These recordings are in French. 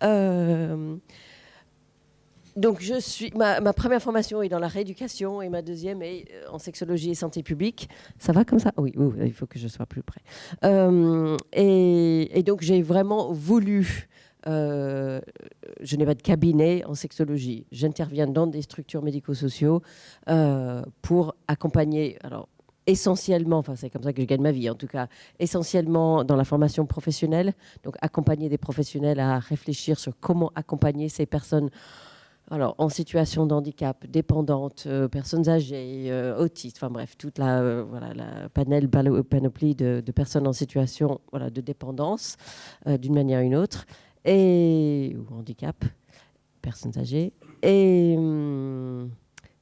Euh, donc, ma première formation est dans la rééducation et ma deuxième est en sexologie et santé publique. Ça va comme ça? Oui, oui, il faut que je sois plus près. Et donc, j'ai vraiment voulu. Je n'ai pas de cabinet en sexologie. J'interviens dans des structures médico-sociaux pour accompagner. Alors, essentiellement, enfin c'est comme ça que je gagne ma vie en tout cas, essentiellement dans la formation professionnelle, donc accompagner des professionnels à réfléchir sur comment accompagner ces personnes alors, en situation de handicap, dépendantes, personnes âgées, autistes, enfin bref, toute la panoplie de personnes en situation voilà, de dépendance d'une manière ou une autre, ou handicap, personnes âgées. Et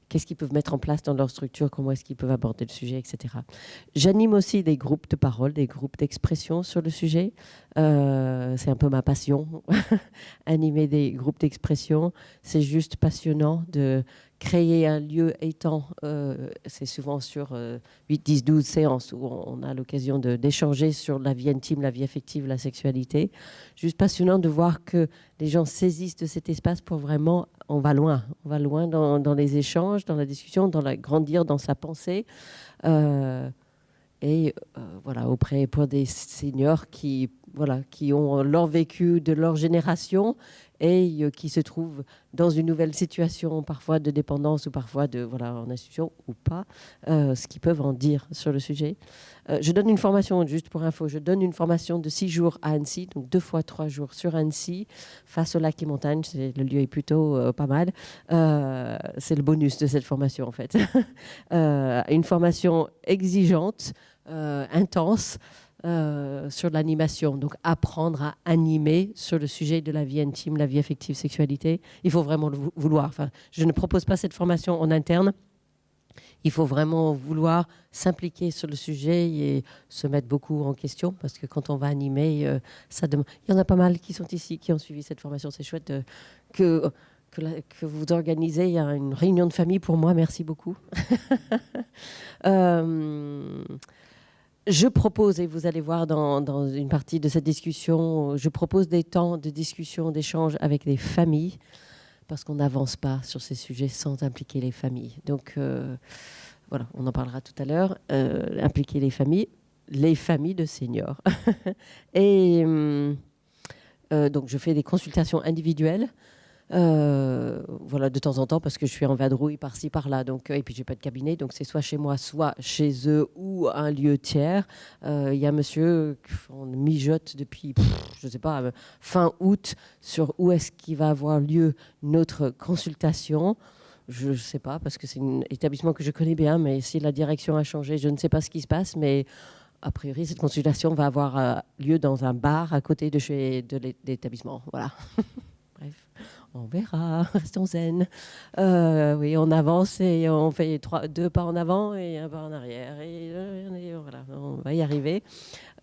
qu'est-ce qu'ils peuvent mettre en place dans leur structure, comment est-ce qu'ils peuvent aborder le sujet, etc. J'anime aussi des groupes de parole, des groupes d'expression sur le sujet. C'est un peu ma passion, animer des groupes d'expression. C'est juste passionnant de créer un lieu étant. C'est souvent sur 8, 10, 12 séances où on a l'occasion d'échanger sur la vie intime, la vie affective, la sexualité. Juste passionnant de voir que les gens saisissent de cet espace pour vraiment... On va loin dans les échanges, dans la discussion, grandir dans sa pensée. Voilà, pour des seniors qui ont leur vécu de leur génération et qui se trouvent dans une nouvelle situation, parfois de dépendance ou parfois en institution ou pas, ce qu'ils peuvent en dire sur le sujet. Je donne une formation, juste pour info, de 6 jours à Annecy, donc 2 fois 3 jours sur Annecy, face au lac et montagne. Le lieu est plutôt pas mal. C'est le bonus de cette formation, en fait. Une formation exigeante, intense, sur l'animation. Donc, apprendre à animer sur le sujet de la vie intime, la vie affective, sexualité. Il faut vraiment le vouloir. Enfin, je ne propose pas cette formation en interne. Il faut vraiment vouloir s'impliquer sur le sujet et se mettre beaucoup en question parce que quand on va animer, ça demande... Il y en a pas mal qui sont ici, qui ont suivi cette formation. C'est chouette que vous organisez. Il y a une réunion de famille pour moi. Merci beaucoup. Je propose, et vous allez voir dans une partie de cette discussion, je propose des temps de discussion, d'échange avec les familles, parce qu'on n'avance pas sur ces sujets sans impliquer les familles. Donc, voilà, on en parlera tout à l'heure. Impliquer les familles de seniors. Et donc, je fais des consultations individuelles. Voilà, de temps en temps parce que je suis en vadrouille par-ci par-là, donc et puis j'ai pas de cabinet, donc c'est soit chez moi, soit chez eux ou un lieu tiers. Il y a monsieur, on mijote depuis je sais pas, fin août sur où est-ce qu'il va avoir lieu notre consultation. Je ne sais pas parce que c'est un établissement que je connais bien, mais si la direction a changé, je ne sais pas ce qui se passe, mais a priori cette consultation va avoir lieu dans un bar à côté de l'établissement. Voilà. Bref, on verra, restons zen. Oui, on avance et on fait 2 pas en avant et 1 pas en arrière. Et voilà, on va y arriver.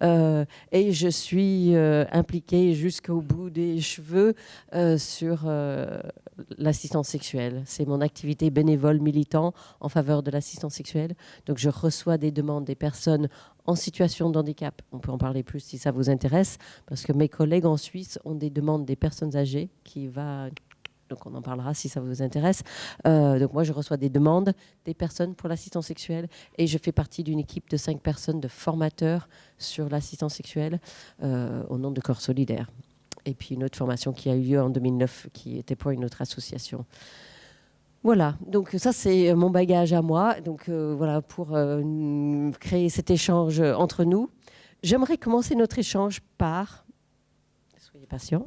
Et je suis impliquée jusqu'au bout des cheveux sur l'assistance sexuelle. C'est mon activité bénévole militant en faveur de l'assistance sexuelle. Donc je reçois des demandes des personnes en situation de handicap. On peut en parler plus si ça vous intéresse, parce que mes collègues en Suisse ont des demandes des personnes âgées donc on en parlera si ça vous intéresse. Donc moi, je reçois des demandes des personnes pour l'assistance sexuelle et je fais partie d'une équipe de 5 personnes de formateurs sur l'assistance sexuelle au nom de Corps Solidaire. Et puis une autre formation qui a eu lieu en 2009 qui était pour une autre association. Voilà, donc ça c'est mon bagage à moi. Donc voilà, pour créer cet échange entre nous. J'aimerais commencer notre échange par... Soyez patients.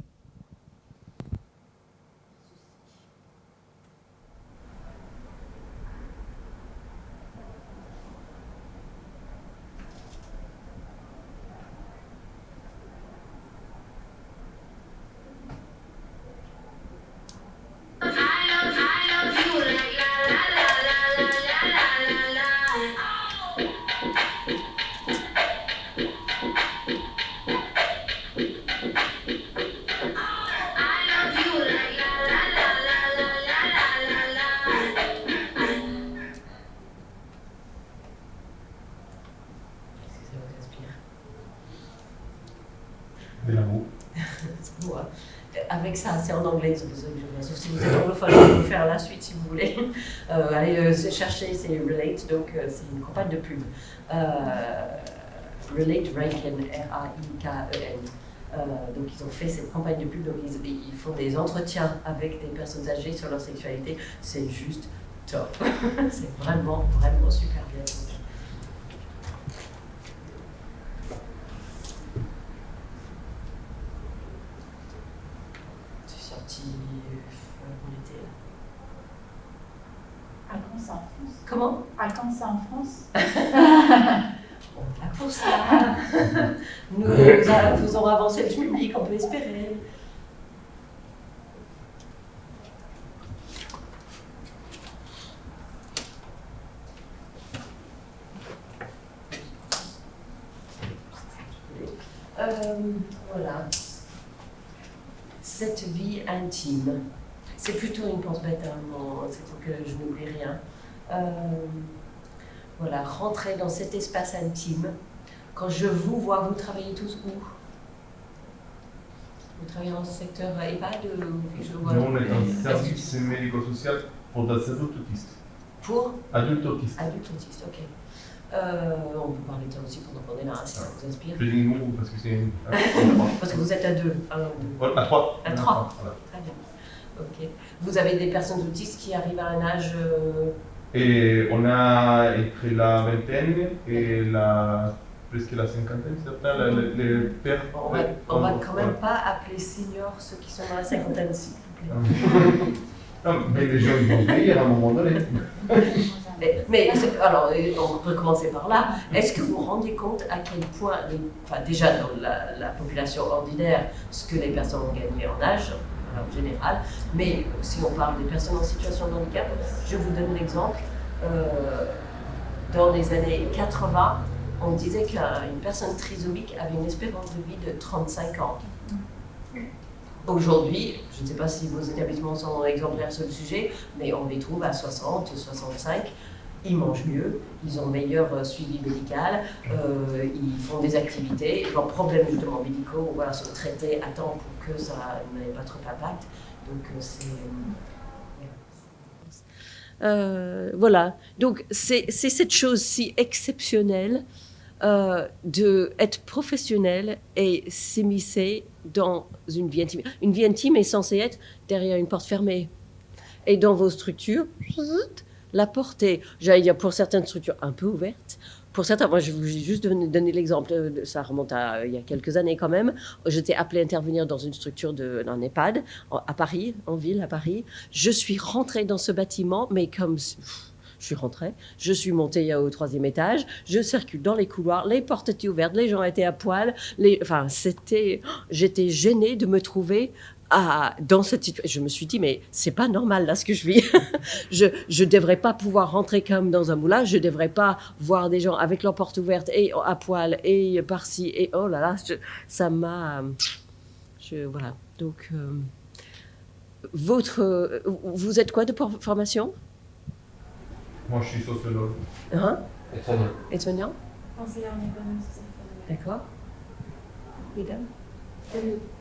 avec ça, c'est en anglais, c'est pour ça que je viens. Sauf si vous êtes anglophone, je peux vous faire la suite si vous voulez. Allez chercher, c'est Relate, donc c'est une campagne de pub. Relate Ranken, R-A-I-K-E-N. Donc ils ont fait cette campagne de pub, donc ils font des entretiens avec des personnes âgées sur leur sexualité. C'est juste top. C'est vraiment, vraiment super bien. À quand ça en France? Comment? À quand ça en France? Pour ça, nous faisons avancer le public, on peut espérer. Voilà. Cette vie intime. C'est plutôt une pense bête, c'est pour que je n'oublie rien. Voilà, rentrer dans cet espace intime. Quand je vous vois, vous travaillez tous où? Vous travaillez dans le secteur EHPAD je vois. Nous, on est un service médico-social pour des adultes autistes. Pour adultes autistes. Adultes autistes, ok. On peut parler de ça aussi pendant qu'on est là, si ça vous inspire. Je dis nous parce que c'est... Parce que vous êtes à deux. À trois. À trois. Voilà. Très bien. Ok. Vous avez des personnes autistes qui arrivent à un âge... Et on a entre la vingtaine et presque la cinquantaine, certains, les pères. On va quand même pas appeler seniors ceux qui sont dans la cinquantaine, s'il vous plaît. Non, mais les gens ils vont vieillir à un moment donné. Mais alors, on peut commencer par là. Est-ce que vous vous rendez compte à quel point, déjà dans la population ordinaire, ce que les personnes ont gagné en âge, en général, mais si on parle des personnes en situation de handicap, je vous donne l'exemple. Dans les années 80, on disait qu'une personne trisomique avait une espérance de vie de 35 ans. Aujourd'hui, je ne sais pas si vos établissements sont exemplaires sur le sujet, mais on les trouve à 60, 65. Ils mangent mieux, ils ont meilleur suivi médical, ils font des activités, leurs problèmes justement médicaux sont traités à temps pour que ça n'ait pas trop d'impact. Donc voilà, donc c'est cette chose si exceptionnelle d'être professionnel et s'immiscer dans une vie intime. Une vie intime est censée être derrière une porte fermée. Et dans vos structures, la porte est, j'allais dire, pour certaines structures un peu ouverte. Pour certains, moi je vous ai juste donné l'exemple, ça remonte à il y a quelques années quand même. J'étais appelée à intervenir dans une structure d'un EHPAD à Paris, en ville à Paris. Je suis rentrée dans ce bâtiment, mais comme... Je suis rentrée, je suis montée au 3e étage, je circule dans les couloirs, les portes étaient ouvertes, les gens étaient à poil. J'étais gênée de me trouver dans cette situation. Je me suis dit, mais c'est pas normal là ce que je vis. Je devrais pas pouvoir rentrer comme dans un moulin, je devrais pas voir des gens avec leurs portes ouvertes et à poil et par-ci et oh là là, ça m'a... voilà. Donc, vous êtes quoi de formation? Moi, je suis sociologue. Hein? Aide-soignant. Aide-soignant? Conseillère en économie sociale. D'accord. Mesdames?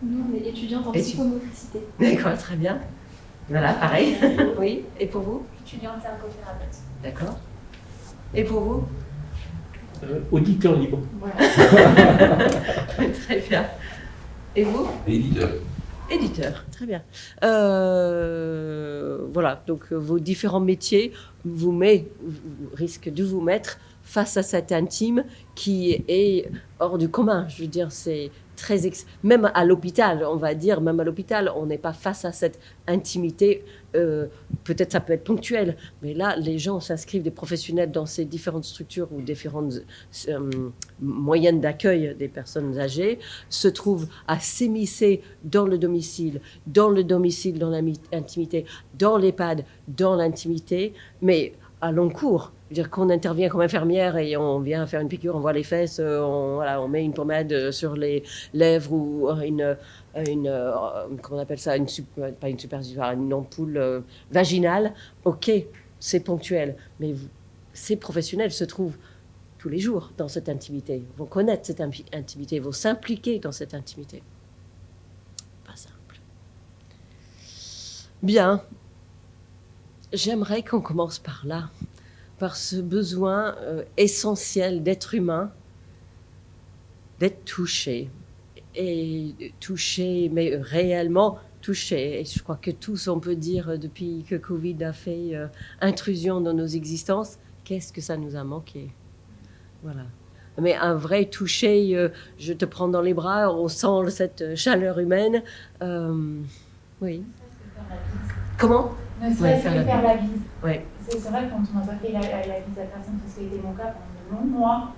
Nous, on est étudiantes en psychomotricité. D'accord, très bien. Voilà, pareil. Oui. Et pour vous? Étudiante ergothérapeute. D'accord. Et pour vous? Auditeur libre. Voilà. Très bien. Et vous? Éditeur. Éditeur, très bien. Voilà, donc vos différents métiers risquent de vous mettre face à cet intime qui est hors du commun. Je veux dire, c'est très... Même à l'hôpital, on va dire, même à l'hôpital, on n'est pas face à cette intimité. Peut-être ça peut être ponctuel, mais là, les gens s'inscrivent, des professionnels dans ces différentes structures ou différentes moyens d'accueil des personnes âgées, se trouvent à s'immiscer dans le domicile, dans l'intimité, dans l'EHPAD, dans l'intimité, mais à long cours. Dire qu'on intervient comme infirmière et on vient faire une piqûre, on voit les fesses, on met une pommade sur les lèvres ou comment on appelle ça, pas une supervisoire, une ampoule vaginale. Ok, c'est ponctuel, mais ces professionnels se trouvent tous les jours dans cette intimité, vont connaître cette intimité, vont s'impliquer dans cette intimité. Pas simple. Bien. J'aimerais qu'on commence par là, par ce besoin essentiel d'être humain, d'être touché. Et touché, mais réellement touché. Et je crois que tous, on peut dire, depuis que Covid a fait intrusion dans nos existences, qu'est-ce que ça nous a manqué. Voilà. Mais un vrai toucher, je te prends dans les bras, on sent cette chaleur humaine. Oui. Comment? Ne serait-ce que faire la bise. Ouais. C'est vrai, quand on n'a pas fait la bise à personne, parce que c'était mon cas pendant de longs mois,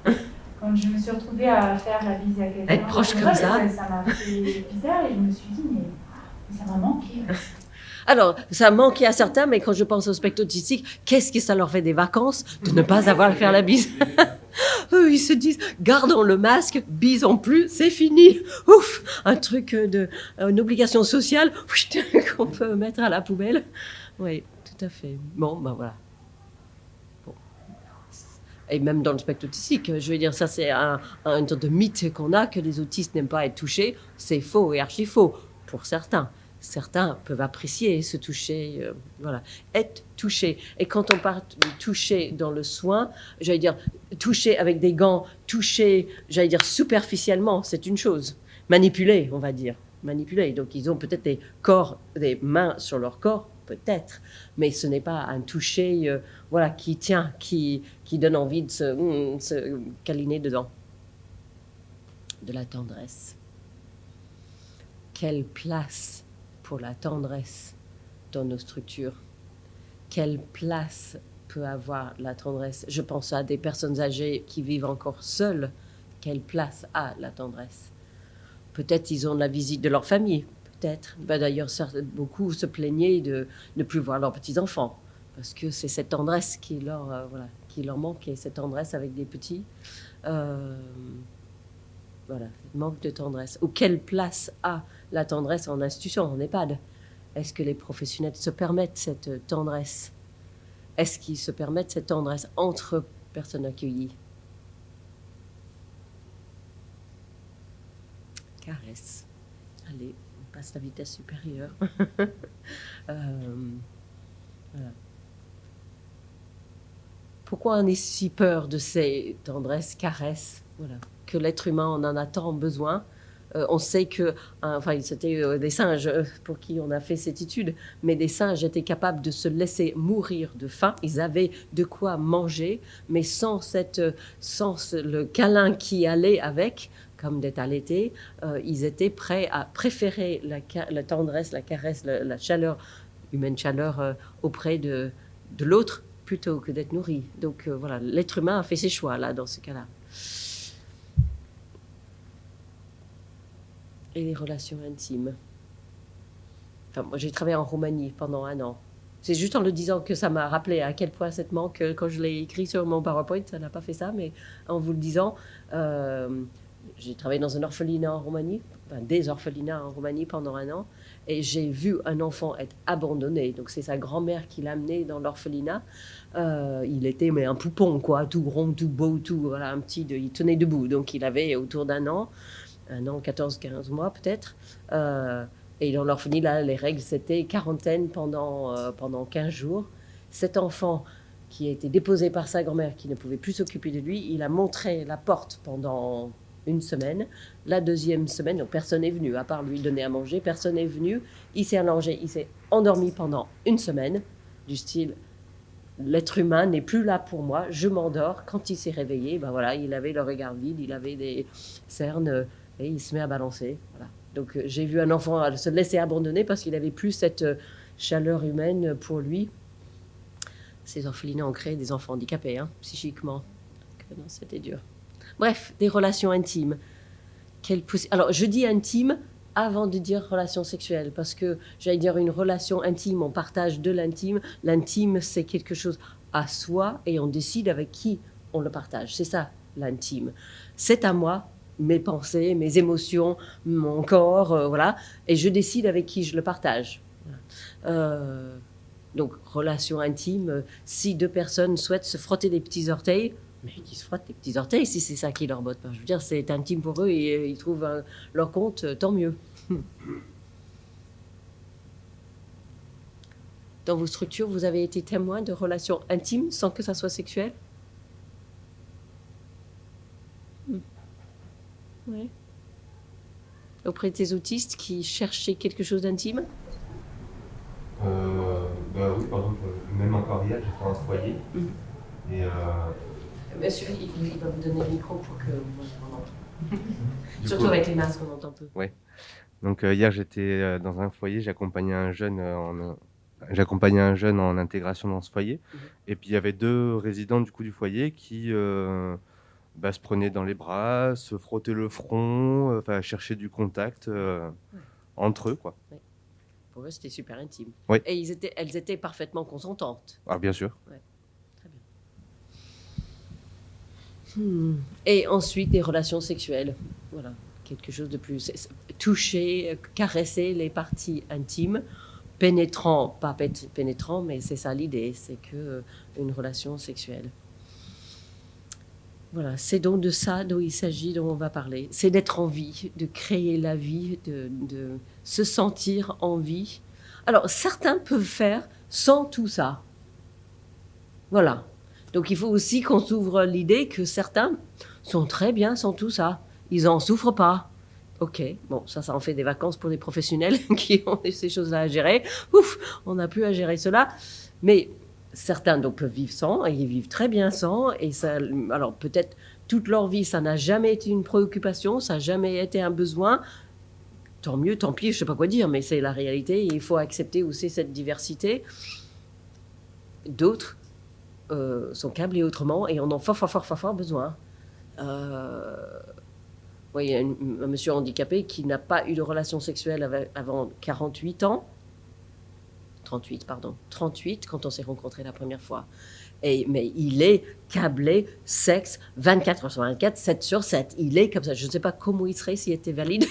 quand je me suis retrouvée à faire la bise à quelqu'un, être proche comme ça m'a fait bizarre et je me suis dit, mais ça m'a manqué. Alors, ça manquait à certains, mais quand je pense au spectre autistique, qu'est-ce que ça leur fait des vacances de ne pas avoir à faire la bise? Eux, ils se disent, gardons le masque, bisons plus, c'est fini. Ouf, un truc une obligation sociale qu'on peut mettre à la poubelle. Oui, tout à fait. Bon, ben voilà. Bon. Et même dans le spectre autistique, je veux dire, ça c'est un genre de mythe qu'on a, que les autistes n'aiment pas être touchés. C'est faux et archi faux, pour certains. Certains peuvent apprécier se toucher, voilà, être touché. Et quand on parle de toucher dans le soin, j'allais dire toucher avec des gants, toucher, j'allais dire superficiellement, c'est une chose. Manipuler, on va dire, manipuler. Donc ils ont peut-être des mains sur leur corps, peut-être, mais ce n'est pas un toucher, voilà, qui tient, qui donne envie de se câliner dedans. De la tendresse. Quelle place pour la tendresse dans nos structures. Quelle place peut avoir la tendresse? Je pense à des personnes âgées qui vivent encore seules. Quelle place a la tendresse? Peut-être ils ont la visite de leur famille, peut-être. Ben d'ailleurs, beaucoup se plaignaient de ne plus voir leurs petits-enfants, parce que c'est cette tendresse qui leur manquait, cette tendresse avec des petits. Voilà, manque de tendresse. Ou quelle place a la tendresse en institution, en EHPAD? Est-ce que les professionnels se permettent cette tendresse? Est-ce qu'ils se permettent cette tendresse entre personnes accueillies? Caresse. Allez, on passe la vitesse supérieure. Voilà. Pourquoi on est si peur de ces tendresses, caresses? Voilà. Que l'être humain en a tant besoin. On sait que, c'était des singes pour qui on a fait cette étude, mais des singes étaient capables de se laisser mourir de faim. Ils avaient de quoi manger, mais sans le câlin qui allait avec, comme d'être allaité, ils étaient prêts à préférer la tendresse, la caresse, la chaleur, humaine chaleur auprès de l'autre, plutôt que d'être nourri. Donc voilà, l'être humain a fait ses choix là, dans ce cas-là. Et les relations intimes. Enfin, moi, j'ai travaillé en Roumanie pendant 1 an. C'est juste en le disant que ça m'a rappelé à quel point cette manque, quand je l'ai écrit sur mon PowerPoint, ça n'a pas fait ça, mais en vous le disant, j'ai travaillé dans un orphelinat en Roumanie, des orphelinats en Roumanie pendant 1 an, et j'ai vu un enfant être abandonné. Donc c'est sa grand-mère qui l'a amené dans l'orphelinat. Il était un poupon, quoi, tout rond, tout beau, tout, voilà, il tenait debout. Donc il avait autour d'1 an, 14-15 mois peut-être. Et dans l'orphelinat, les règles, c'était quarantaine pendant 15 jours. Cet enfant qui a été déposé par sa grand-mère, qui ne pouvait plus s'occuper de lui, il a montré la porte pendant 1 semaine. La 2e semaine, donc personne n'est venu, à part lui donner à manger, personne n'est venu. Il s'est allongé, il s'est endormi pendant 1 semaine, du style, l'être humain n'est plus là pour moi, je m'endors. Quand il s'est réveillé, voilà, il avait le regard vide, il avait des cernes, et il se met à balancer. Voilà. Donc j'ai vu un enfant se laisser abandonner parce qu'il n'avait plus cette chaleur humaine pour lui. Ces orphelinats ont créé des enfants handicapés, psychiquement. Donc, non, c'était dur. Bref, des relations intimes. Alors, je dis intime avant de dire relation sexuelle, parce que j'allais dire une relation intime, on partage de l'intime. L'intime, c'est quelque chose à soi et on décide avec qui on le partage. C'est ça, l'intime. C'est à moi, mes pensées, mes émotions, mon corps, voilà, et je décide avec qui je le partage. Donc, relation intime, si 2 personnes souhaitent se frotter des petits orteils, mais qui se frottent les petits orteils si c'est ça qui leur botte. Je veux dire, c'est intime pour eux et ils trouvent leur compte, tant mieux. dans vos structures, vous avez été témoin de relations intimes sans que ça soit sexuel? Oui. Auprès des autistes qui cherchaient quelque chose d'intime? Oui, par exemple, même encore hier, j'étais dans un foyer. Et Monsieur, il va vous donner le micro pour que vous m'entendez. Surtout coup, avec les masques, on entend peu. donc hier, j'étais dans un foyer, j'accompagnais un jeune en intégration dans ce foyer. Et puis il y avait 2 résidents du foyer qui se prenaient dans les bras, se frottaient le front, cherchaient du contact entre eux, quoi. Pour eux, c'était super intime. Oui. Et elles étaient parfaitement consentantes. Ah, bien sûr. Très bien. Et ensuite, des relations sexuelles. Voilà, quelque chose de plus... Toucher, caresser les parties intimes, pénétrant, pas pénétrant, mais c'est ça l'idée, c'est qu'une relation sexuelle. Voilà, c'est donc de ça dont il s'agit, dont on va parler. C'est d'être en vie, de créer la vie, de se sentir en vie. Alors, certains peuvent faire sans tout ça. Voilà. Donc, il faut aussi qu'on s'ouvre l'idée que certains sont très bien sans tout ça. Ils n'en souffrent pas. OK, bon, ça en fait des vacances pour des professionnels qui ont ces choses-là à gérer. Ouf, on n'a plus à gérer cela. Mais... certains donc peuvent vivre sans, et ils vivent très bien sans, et ça, alors peut-être toute leur vie, ça n'a jamais été une préoccupation, ça n'a jamais été un besoin. Tant mieux, tant pis, je ne sais pas quoi dire, mais c'est la réalité, et il faut accepter aussi cette diversité. D'autres sont câblés autrement, et en ont fort besoin. Il y a un monsieur handicapé qui n'a pas eu de relation sexuelle avant 48 ans. 38 quand on s'est rencontrés la première fois. Mais il est câblé sexe 24 heures sur 24, 7 sur 7. Il est comme ça. Je ne sais pas comment il serait s'il était valide,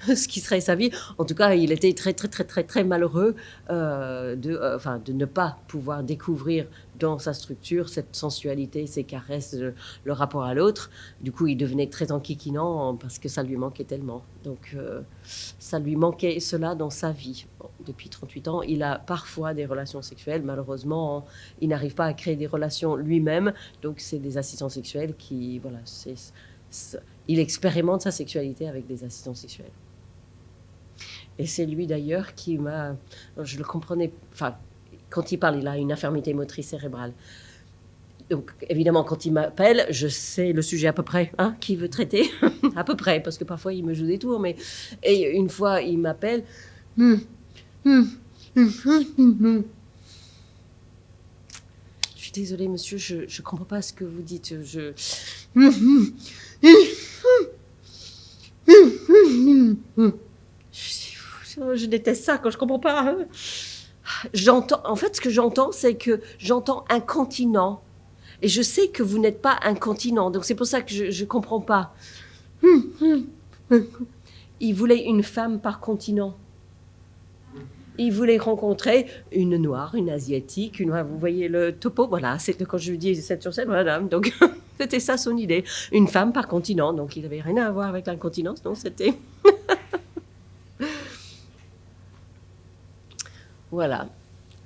ce qui serait sa vie. En tout cas, il était très malheureux de ne pas pouvoir découvrir dans sa structure cette sensualité, ces caresses, le rapport à l'autre. Du coup, il devenait très enquiquinant parce que ça lui manquait tellement. Donc, ça lui manquait cela dans sa vie. Bon, depuis 38 ans, il a parfois des relations sexuelles. Malheureusement, il n'arrive pas à créer des relations lui-même. Donc, c'est des assistants sexuels qui... Voilà, il expérimente sa sexualité avec des assistants sexuels. Et c'est lui, d'ailleurs, qui m'a... Je le comprenais... Enfin, quand il parle, il a une infirmité motrice cérébrale. Donc, évidemment, quand il m'appelle, je sais le sujet à peu près, qu'il veut traiter. À peu près, parce que parfois, il me joue des tours. Mais... Et une fois, il m'appelle... Je suis désolée, monsieur, je ne comprends pas ce que vous dites. Je déteste ça quand je ne comprends pas. En fait, ce que j'entends, c'est que j'entends incontinent. Et je sais que vous n'êtes pas incontinent. Donc, c'est pour ça que je ne comprends pas. Il voulait une femme par continent. Il voulait rencontrer une noire, une asiatique, vous voyez le topo, voilà, c'était quand je lui dis 7 sur 7, madame, donc c'était ça son idée, une femme par continent, donc il n'avait rien à voir avec l'incontinence, non, c'était... Voilà,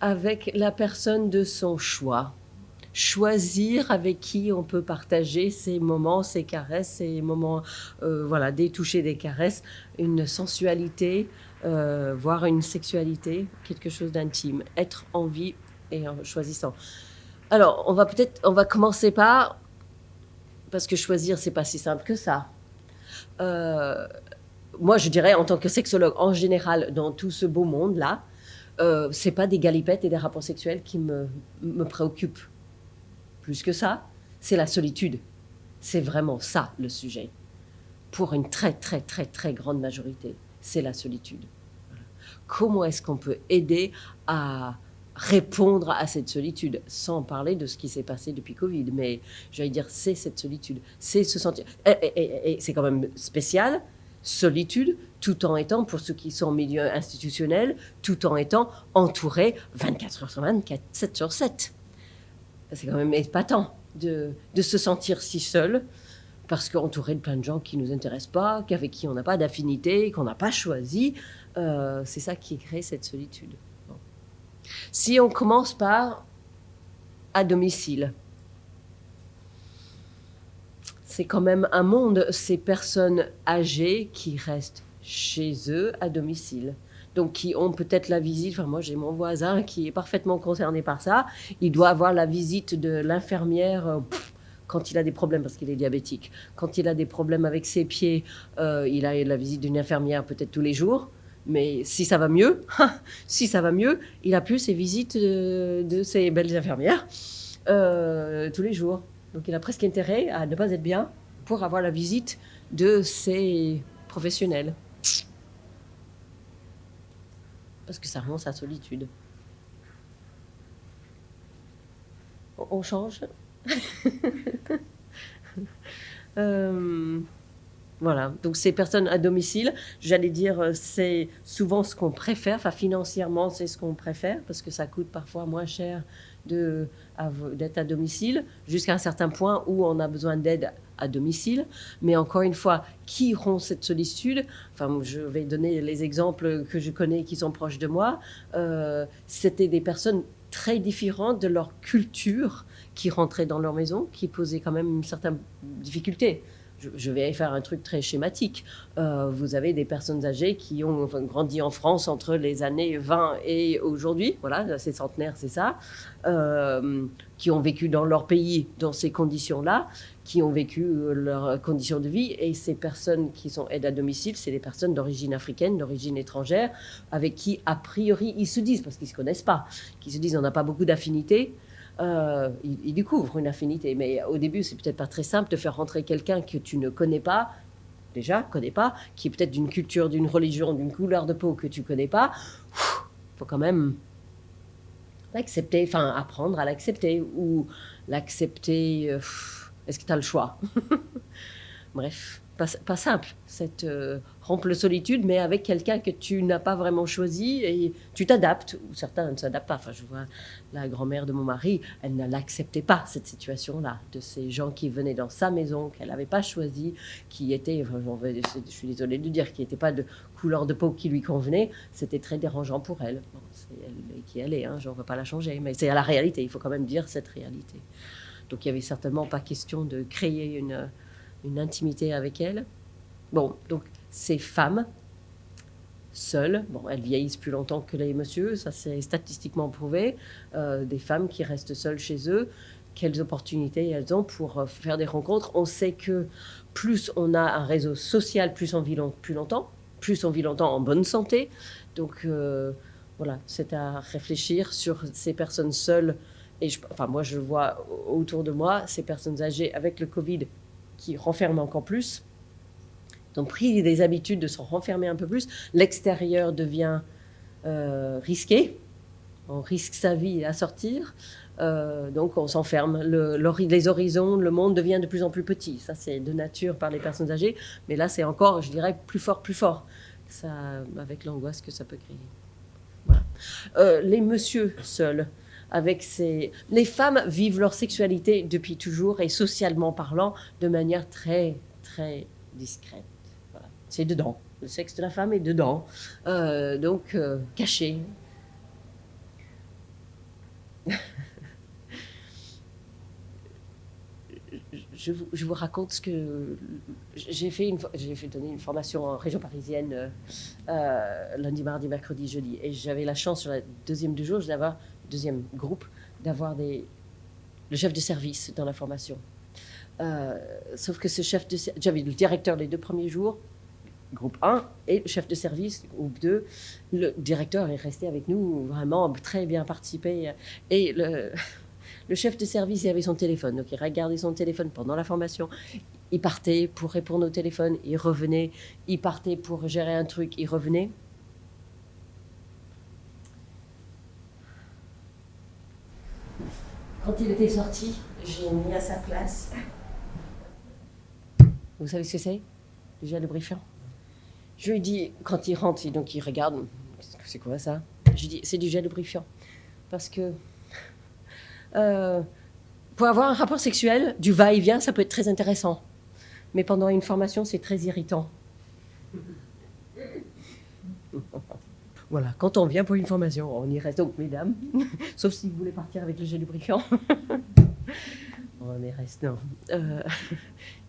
avec la personne de son choix, choisir avec qui on peut partager ces moments, ces caresses, ces moments, des touchés, des caresses, une sensualité, voire une sexualité, quelque chose d'intime, être en vie et en choisissant. Alors, on va commencer par, parce que choisir, c'est pas si simple que ça. Moi, je dirais, en tant que sexologue, en général, dans tout ce beau monde-là, c'est pas des galipettes et des rapports sexuels qui me préoccupent. Plus que ça, c'est la solitude. C'est vraiment ça, le sujet. Pour une très grande majorité, c'est la solitude. Voilà. Comment est-ce qu'on peut aider à répondre à cette solitude, sans parler de ce qui s'est passé depuis Covid, mais j'allais dire, c'est cette solitude, c'est se sentir... Et c'est quand même spécial, solitude, tout en étant, pour ceux qui sont en milieu institutionnel, tout en étant entouré 24 heures sur 24, 7 sur 7. C'est quand même épatant de se sentir si seul, parce qu'entouré de plein de gens qui ne nous intéressent pas, avec qui on n'a pas d'affinité, qu'on n'a pas choisi, c'est ça qui crée cette solitude. Bon. Si on commence par à domicile, c'est quand même un monde, ces personnes âgées qui restent chez eux à domicile. Donc, qui ont peut-être la visite. Enfin, moi, j'ai mon voisin qui est parfaitement concerné par ça. Il doit avoir la visite de l'infirmière quand il a des problèmes, parce qu'il est diabétique. Quand il a des problèmes avec ses pieds, il a la visite d'une infirmière peut-être tous les jours. Mais si ça va mieux, il a plus ses visites de ses belles infirmières tous les jours. Donc, il a presque intérêt à ne pas être bien pour avoir la visite de ses professionnels. Parce que ça rend sa solitude. On change. Voilà, donc ces personnes à domicile, j'allais dire, c'est souvent ce qu'on préfère, enfin financièrement c'est ce qu'on préfère, parce que ça coûte parfois moins cher d'être à domicile, jusqu'à un certain point où on a besoin d'aide à domicile. Mais encore une fois, qui rompt cette solitude? Enfin, je vais donner les exemples que je connais qui sont proches de moi. C'était des personnes très différentes de leur culture qui rentraient dans leur maison, qui posaient quand même une certaine difficulté. Je vais faire un truc très schématique. Vous avez des personnes âgées qui ont grandi en France entre les années 20 et aujourd'hui, voilà, c'est centenaire, c'est ça, qui ont vécu dans leur pays dans ces conditions-là, qui ont vécu leurs conditions de vie, et ces personnes qui sont aides à domicile, c'est des personnes d'origine africaine, d'origine étrangère, avec qui, a priori, ils se disent, parce qu'ils ne se connaissent pas, qu'ils se disent on n'a pas beaucoup d'affinités. Ils découvrent une affinité, mais au début, c'est peut-être pas très simple de faire rentrer quelqu'un que tu ne connais pas, qui est peut-être d'une culture, d'une religion, d'une couleur de peau que tu connais pas. Il faut quand même l'accepter, enfin apprendre à l'accepter, ou l'accepter. Est-ce que tu as le choix? Bref, pas simple, cette rompre la solitude, mais avec quelqu'un que tu n'as pas vraiment choisi, et tu t'adaptes, ou certains ne s'adaptent pas. Enfin, je vois la grand-mère de mon mari, elle ne l'acceptait pas, cette situation-là, de ces gens qui venaient dans sa maison, qu'elle n'avait pas choisi, qui étaient, enfin, je suis désolée de dire, qui n'étaient pas de couleur de peau qui lui convenait. C'était très dérangeant pour elle. Bon, c'est elle qui elle est, hein, je ne veux pas la changer, mais c'est à la réalité, il faut quand même dire cette réalité. Donc il n'y avait certainement pas question de créer une intimité avec elle. Bon, donc ces femmes seules, bon, elles vieillissent plus longtemps que les messieurs, ça c'est statistiquement prouvé, des femmes qui restent seules chez eux, quelles opportunités elles ont pour faire des rencontres. On sait que plus on a un réseau social, plus on vit plus longtemps en bonne santé. Donc voilà, c'est à réfléchir sur ces personnes seules. Et moi, je vois autour de moi ces personnes âgées avec le Covid qui renferment encore plus. Ils ont pris des habitudes de se renfermer un peu plus. L'extérieur devient risqué. On risque sa vie à sortir. Donc, on s'enferme. Les horizons, le monde devient de plus en plus petit. Ça, c'est de nature par les personnes âgées. Mais là, c'est encore, je dirais, plus fort. Ça, avec l'angoisse que ça peut créer. Voilà. Les messieurs seuls. Les femmes vivent leur sexualité depuis toujours et socialement parlant de manière très, très discrète. Voilà. C'est dedans. Le sexe de la femme est dedans. Donc, caché. Je vous raconte ce que j'ai fait donner une formation en région parisienne lundi, mardi, mercredi, jeudi. Et j'avais la chance sur la deuxième groupe, d'avoir le chef de service dans la formation. Sauf que ce chef de service, j'avais le directeur les 2 premiers jours, groupe 1, et le chef de service, groupe 2. Le directeur est resté avec nous, vraiment très bien participé. Et le chef de service, il avait son téléphone, donc il regardait son téléphone pendant la formation. Il partait pour répondre au téléphone, il revenait. Il partait pour gérer un truc, il revenait. Quand il était sorti, j'ai mis à sa place. Vous savez ce que c'est? Le gel lubrifiant. Je lui ai dit, quand il rentre, donc il regarde, c'est quoi ça? Je lui ai dit, c'est du gel lubrifiant. Parce que pour avoir un rapport sexuel, du va-et-vient, ça peut être très intéressant. Mais pendant une formation, c'est très irritant. Voilà, quand on vient pour une formation, on y reste donc, mesdames, sauf si vous voulez partir avec le gel lubrifiant. On y reste, non.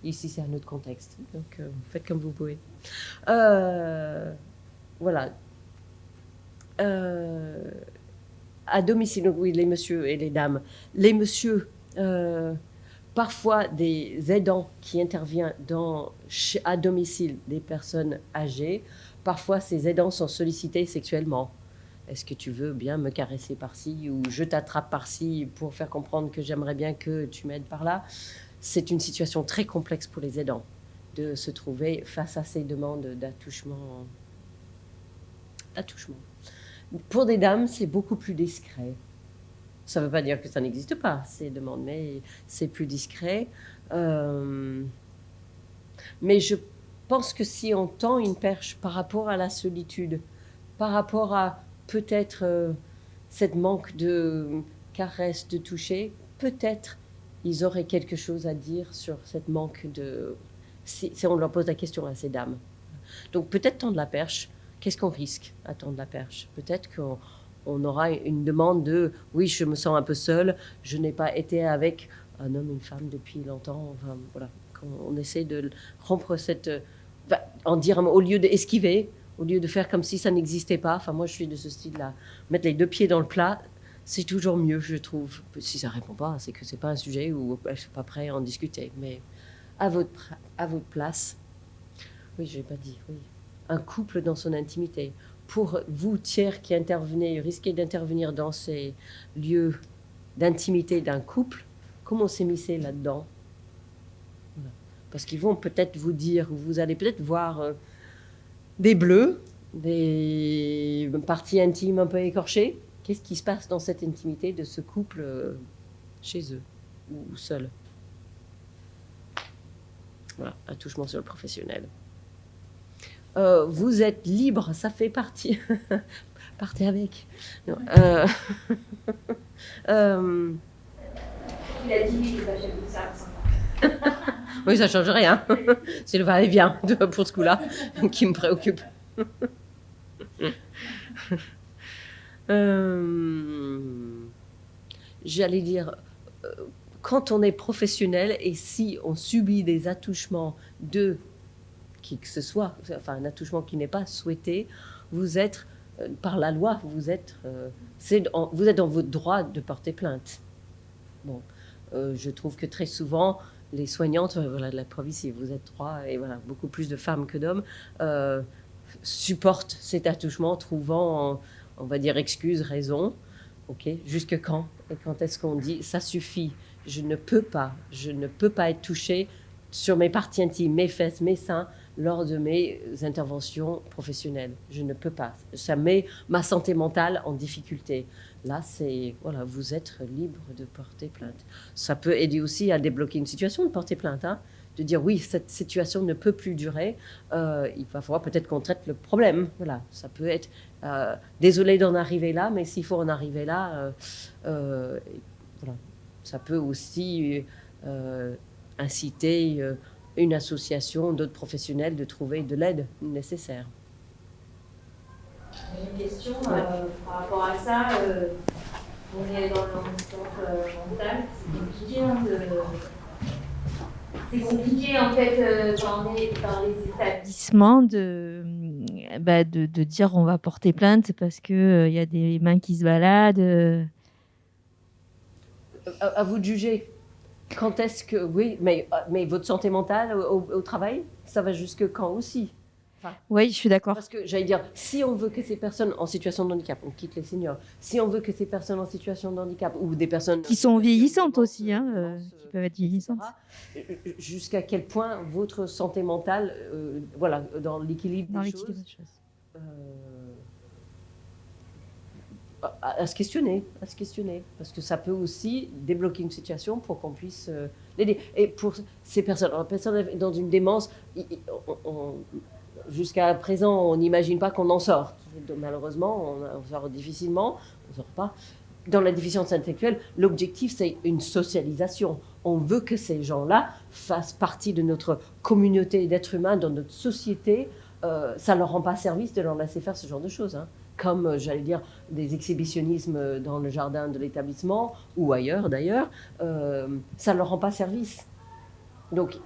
Ici, c'est un autre contexte, donc faites comme vous pouvez. Voilà. À domicile, donc oui, les messieurs et les dames. Les messieurs, parfois des aidants qui interviennent à domicile des personnes âgées. Parfois, ces aidants sont sollicités sexuellement. Est-ce que tu veux bien me caresser par-ci ou je t'attrape par-ci pour faire comprendre que j'aimerais bien que tu m'aides par là? C'est une situation très complexe pour les aidants de se trouver face à ces demandes d'attouchement. Pour des dames, c'est beaucoup plus discret. Ça ne veut pas dire que ça n'existe pas, ces demandes, mais c'est plus discret. Mais je pense que si on tend une perche par rapport à la solitude, par rapport à peut-être cette manque de caresses, de toucher, peut-être ils auraient quelque chose à dire sur cette manque de... Si on leur pose la question à ces dames. Donc peut-être tendre la perche. Qu'est-ce qu'on risque à tendre la perche? Peut-être qu'on aura une demande de « oui, je me sens un peu seule, je n'ai pas été avec un homme, une femme depuis longtemps ». Enfin, voilà, on essaie de rompre cette... en dire, au lieu d'esquiver, au lieu de faire comme si ça n'existait pas. Enfin, moi, je suis de ce style-là. Mettre les 2 pieds dans le plat, c'est toujours mieux, je trouve. Si ça ne répond pas, c'est que ce n'est pas un sujet où je ne suis pas prêt à en discuter. Mais à votre place, oui, je n'ai pas dit, oui. Un couple dans son intimité. Pour vous, tiers qui intervenez, risquez d'intervenir dans ces lieux d'intimité d'un couple, comment s'immiscer là-dedans? Voilà. Parce qu'ils vont peut-être vous dire, vous allez peut-être voir des bleus, des parties intimes un peu écorchées. Qu'est-ce qui se passe dans cette intimité de ce couple chez eux ou seul? Voilà, attouchement sur le professionnel. Vous êtes libre, ça fait partie. Partez avec. Non, Il a dit qu'il va jamais ça. Oui, ça ne change rien. C'est le va-et-vient pour ce coup-là qui me préoccupe. J'allais dire, quand on est professionnel et si on subit des attouchements de qui que ce soit, enfin un attouchement qui n'est pas souhaité, vous êtes, par la loi, vous êtes dans votre droit de porter plainte. Bon, je trouve que très souvent, les soignantes, voilà, de la preuve ici, vous êtes 3, et voilà, beaucoup plus de femmes que d'hommes, supportent cet attouchement, trouvant, on va dire, excuses, raisons. Ok, jusque quand? Et quand est-ce qu'on dit, ça suffit, je ne peux pas être touchée sur mes parties intimes, mes fesses, mes seins, lors de mes interventions professionnelles. Je ne peux pas. Ça met ma santé mentale en difficulté. Là, c'est, voilà, vous êtes libre de porter plainte. Ça peut aider aussi à débloquer une situation de porter plainte, hein, de dire oui, cette situation ne peut plus durer. Il va falloir peut-être qu'on traite le problème. Voilà, ça peut être désolé d'en arriver là, mais s'il faut en arriver là, voilà, ça peut aussi inciter une association d'autres professionnels de trouver de l'aide nécessaire. J'ai une question par rapport à ça. On est dans le centre mental. C'est compliqué en fait quand on est dans les établissements de dire on va porter plainte parce qu'il y a des mains qui se baladent. À vous de juger. Quand est-ce que... Oui, mais votre santé mentale au travail, ça va jusque quand aussi? Enfin, oui, je suis d'accord. Parce que j'allais dire, si on veut que ces personnes en situation de handicap, on quitte les seniors, si on veut que ces personnes en situation de handicap, ou des personnes... Qui sont vieillissantes aussi, qui peuvent être vieillissantes. Jusqu'à quel point votre santé mentale, voilà, dans l'équilibre des choses... À se questionner, parce que ça peut aussi débloquer une situation pour qu'on puisse l'aider. Et pour ces personnes, dans une démence, jusqu'à présent, on n'imagine pas qu'on en sort. Malheureusement, on sort difficilement, on ne sort pas. Dans la déficience intellectuelle, l'objectif, c'est une socialisation. On veut que ces gens-là fassent partie de notre communauté d'êtres humains, dans notre société. Ça ne leur rend pas service de leur laisser faire ce genre de choses, hein. comme, j'allais dire, des exhibitionnismes dans le jardin de l'établissement, ou ailleurs d'ailleurs, ça ne leur rend pas service. Donc,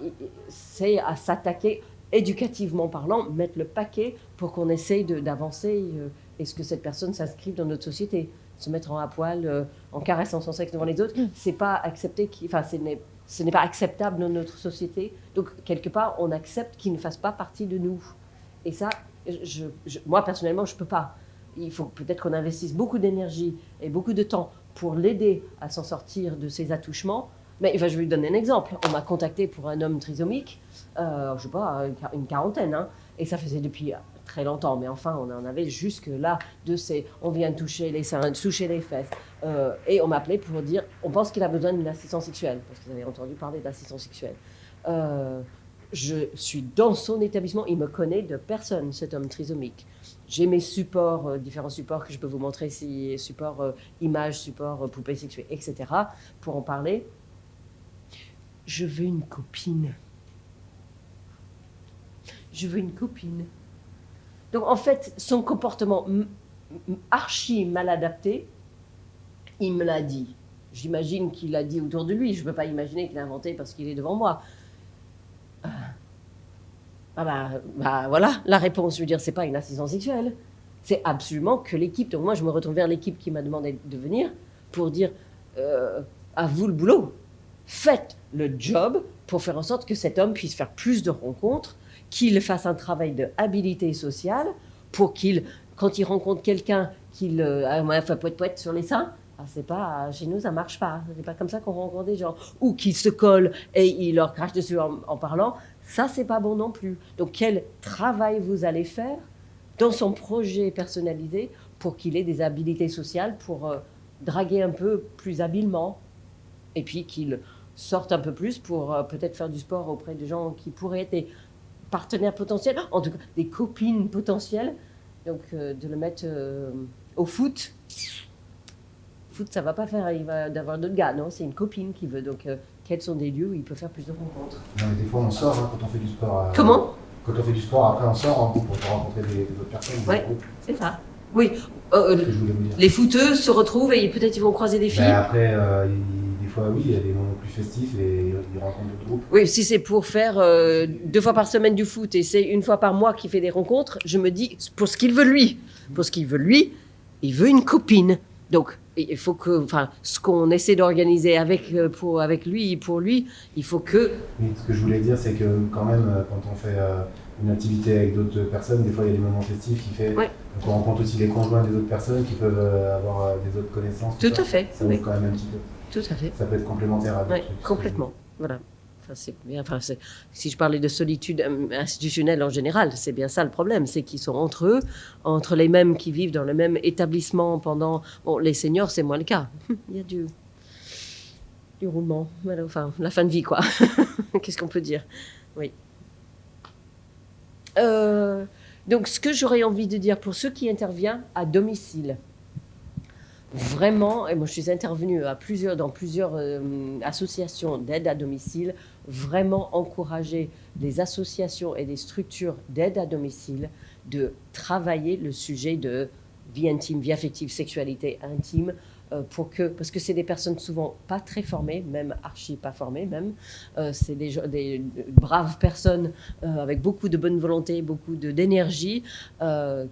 c'est à s'attaquer, éducativement parlant, mettre le paquet pour qu'on essaye d'avancer et ce que cette personne s'inscrive dans notre société. Se mettre à poil, en caressant son sexe devant les autres, c'est pas accepté, ce n'est pas acceptable dans notre société. Donc, quelque part, on accepte qu'il ne fasse pas partie de nous. Et ça, moi, personnellement, je ne peux pas. Il faut peut-être qu'on investisse beaucoup d'énergie et beaucoup de temps pour l'aider à s'en sortir de ses attouchements. Mais je vais lui donner un exemple. On m'a contacté pour un homme trisomique, je ne sais pas, une quarantaine, hein, et ça faisait depuis très longtemps. Mais enfin, on en avait jusque-là on vient toucher les seins, toucher les fesses. Et on m'appelait pour dire, on pense qu'il a besoin d'une assistance sexuelle, parce que vous avez entendu parler d'assistance sexuelle. Je suis dans son établissement, il me connaît de personne, cet homme trisomique. J'ai mes supports, différents supports que je peux vous montrer ici, supports images, supports poupées sexuées, etc., pour en parler. Je veux une copine. Je veux une copine. Donc en fait, son comportement archi mal adapté, il me l'a dit. J'imagine qu'il l'a dit autour de lui. Je ne peux pas imaginer qu'il l'a inventé parce qu'il est devant moi. Voilà la réponse. Je veux dire, c'est pas une assistance sexuelle. C'est absolument que l'équipe. Donc moi, je me retourne vers l'équipe qui m'a demandé de venir pour dire à vous le boulot. Faites le job pour faire en sorte que cet homme puisse faire plus de rencontres, qu'il fasse un travail de habilité sociale pour qu'il, quand il rencontre quelqu'un, qu'il fait poète-poète sur les seins. C'est pas, chez nous, ça marche pas. C'est pas comme ça qu'on rencontre des gens. Ou qu'ils se collent et ils leur crachent dessus en parlant. Ça, c'est pas bon non plus. Donc, quel travail vous allez faire dans son projet personnalisé pour qu'il ait des habilités sociales pour draguer un peu plus habilement et puis qu'il sorte un peu plus pour peut-être faire du sport auprès de gens qui pourraient être des partenaires potentiels, en tout cas des copines potentielles. Donc, de le mettre au foot. Foot, ça va pas faire, il va d'avoir d'autres gars, non, c'est une copine qui veut. Donc, quels sont des lieux où il peut faire plus de rencontres? Non, mais des fois, on sort quand on fait du sport. Comment? Quand on fait du sport, après, on sort en groupe pour rencontrer des autres personnes. Oui, c'est ça. Oui, C'est ce que je voulais vous dire. les footeux se retrouvent et peut-être ils vont croiser des filles. Après, des fois, oui, il y a des moments plus festifs et ils rencontrent d'autres groupes. Oui, si c'est pour faire 2 fois par semaine du foot et c'est 1 fois par mois qu'il fait des rencontres, je me dis, pour ce qu'il veut lui, il veut une copine. Donc, il faut que, ce qu'on essaie d'organiser avec lui, pour lui, il faut que... Oui, ce que je voulais dire, c'est que quand même, quand on fait une activité avec d'autres personnes, des fois, il y a des moments festifs qui fait... Ouais. Donc, on rencontre aussi les conjoints des autres personnes qui peuvent avoir des autres connaissances. Tout à fait. Ça ouvre quand même un petit peu. Tout à fait. Ça peut être complémentaire à d'autres Oui, trucs. complètement. Voilà. C'est bien, si je parlais de solitude institutionnelle en général, c'est bien ça le problème, c'est qu'ils sont entre eux, entre les mêmes qui vivent dans le même établissement pendant... Bon, les seniors, c'est moins le cas. Il y a du roulement, enfin, la fin de vie, quoi. Qu'est-ce qu'on peut dire? Oui. Donc, ce que j'aurais envie de dire pour ceux qui interviennent à domicile, vraiment, et moi je suis intervenue dans plusieurs associations d'aide à domicile, vraiment encourager les associations et les structures d'aide à domicile de travailler le sujet de vie intime, vie affective, sexualité intime, parce que c'est des personnes souvent pas très formées, même archi pas formées même, c'est des braves personnes avec beaucoup de bonne volonté, beaucoup d'énergie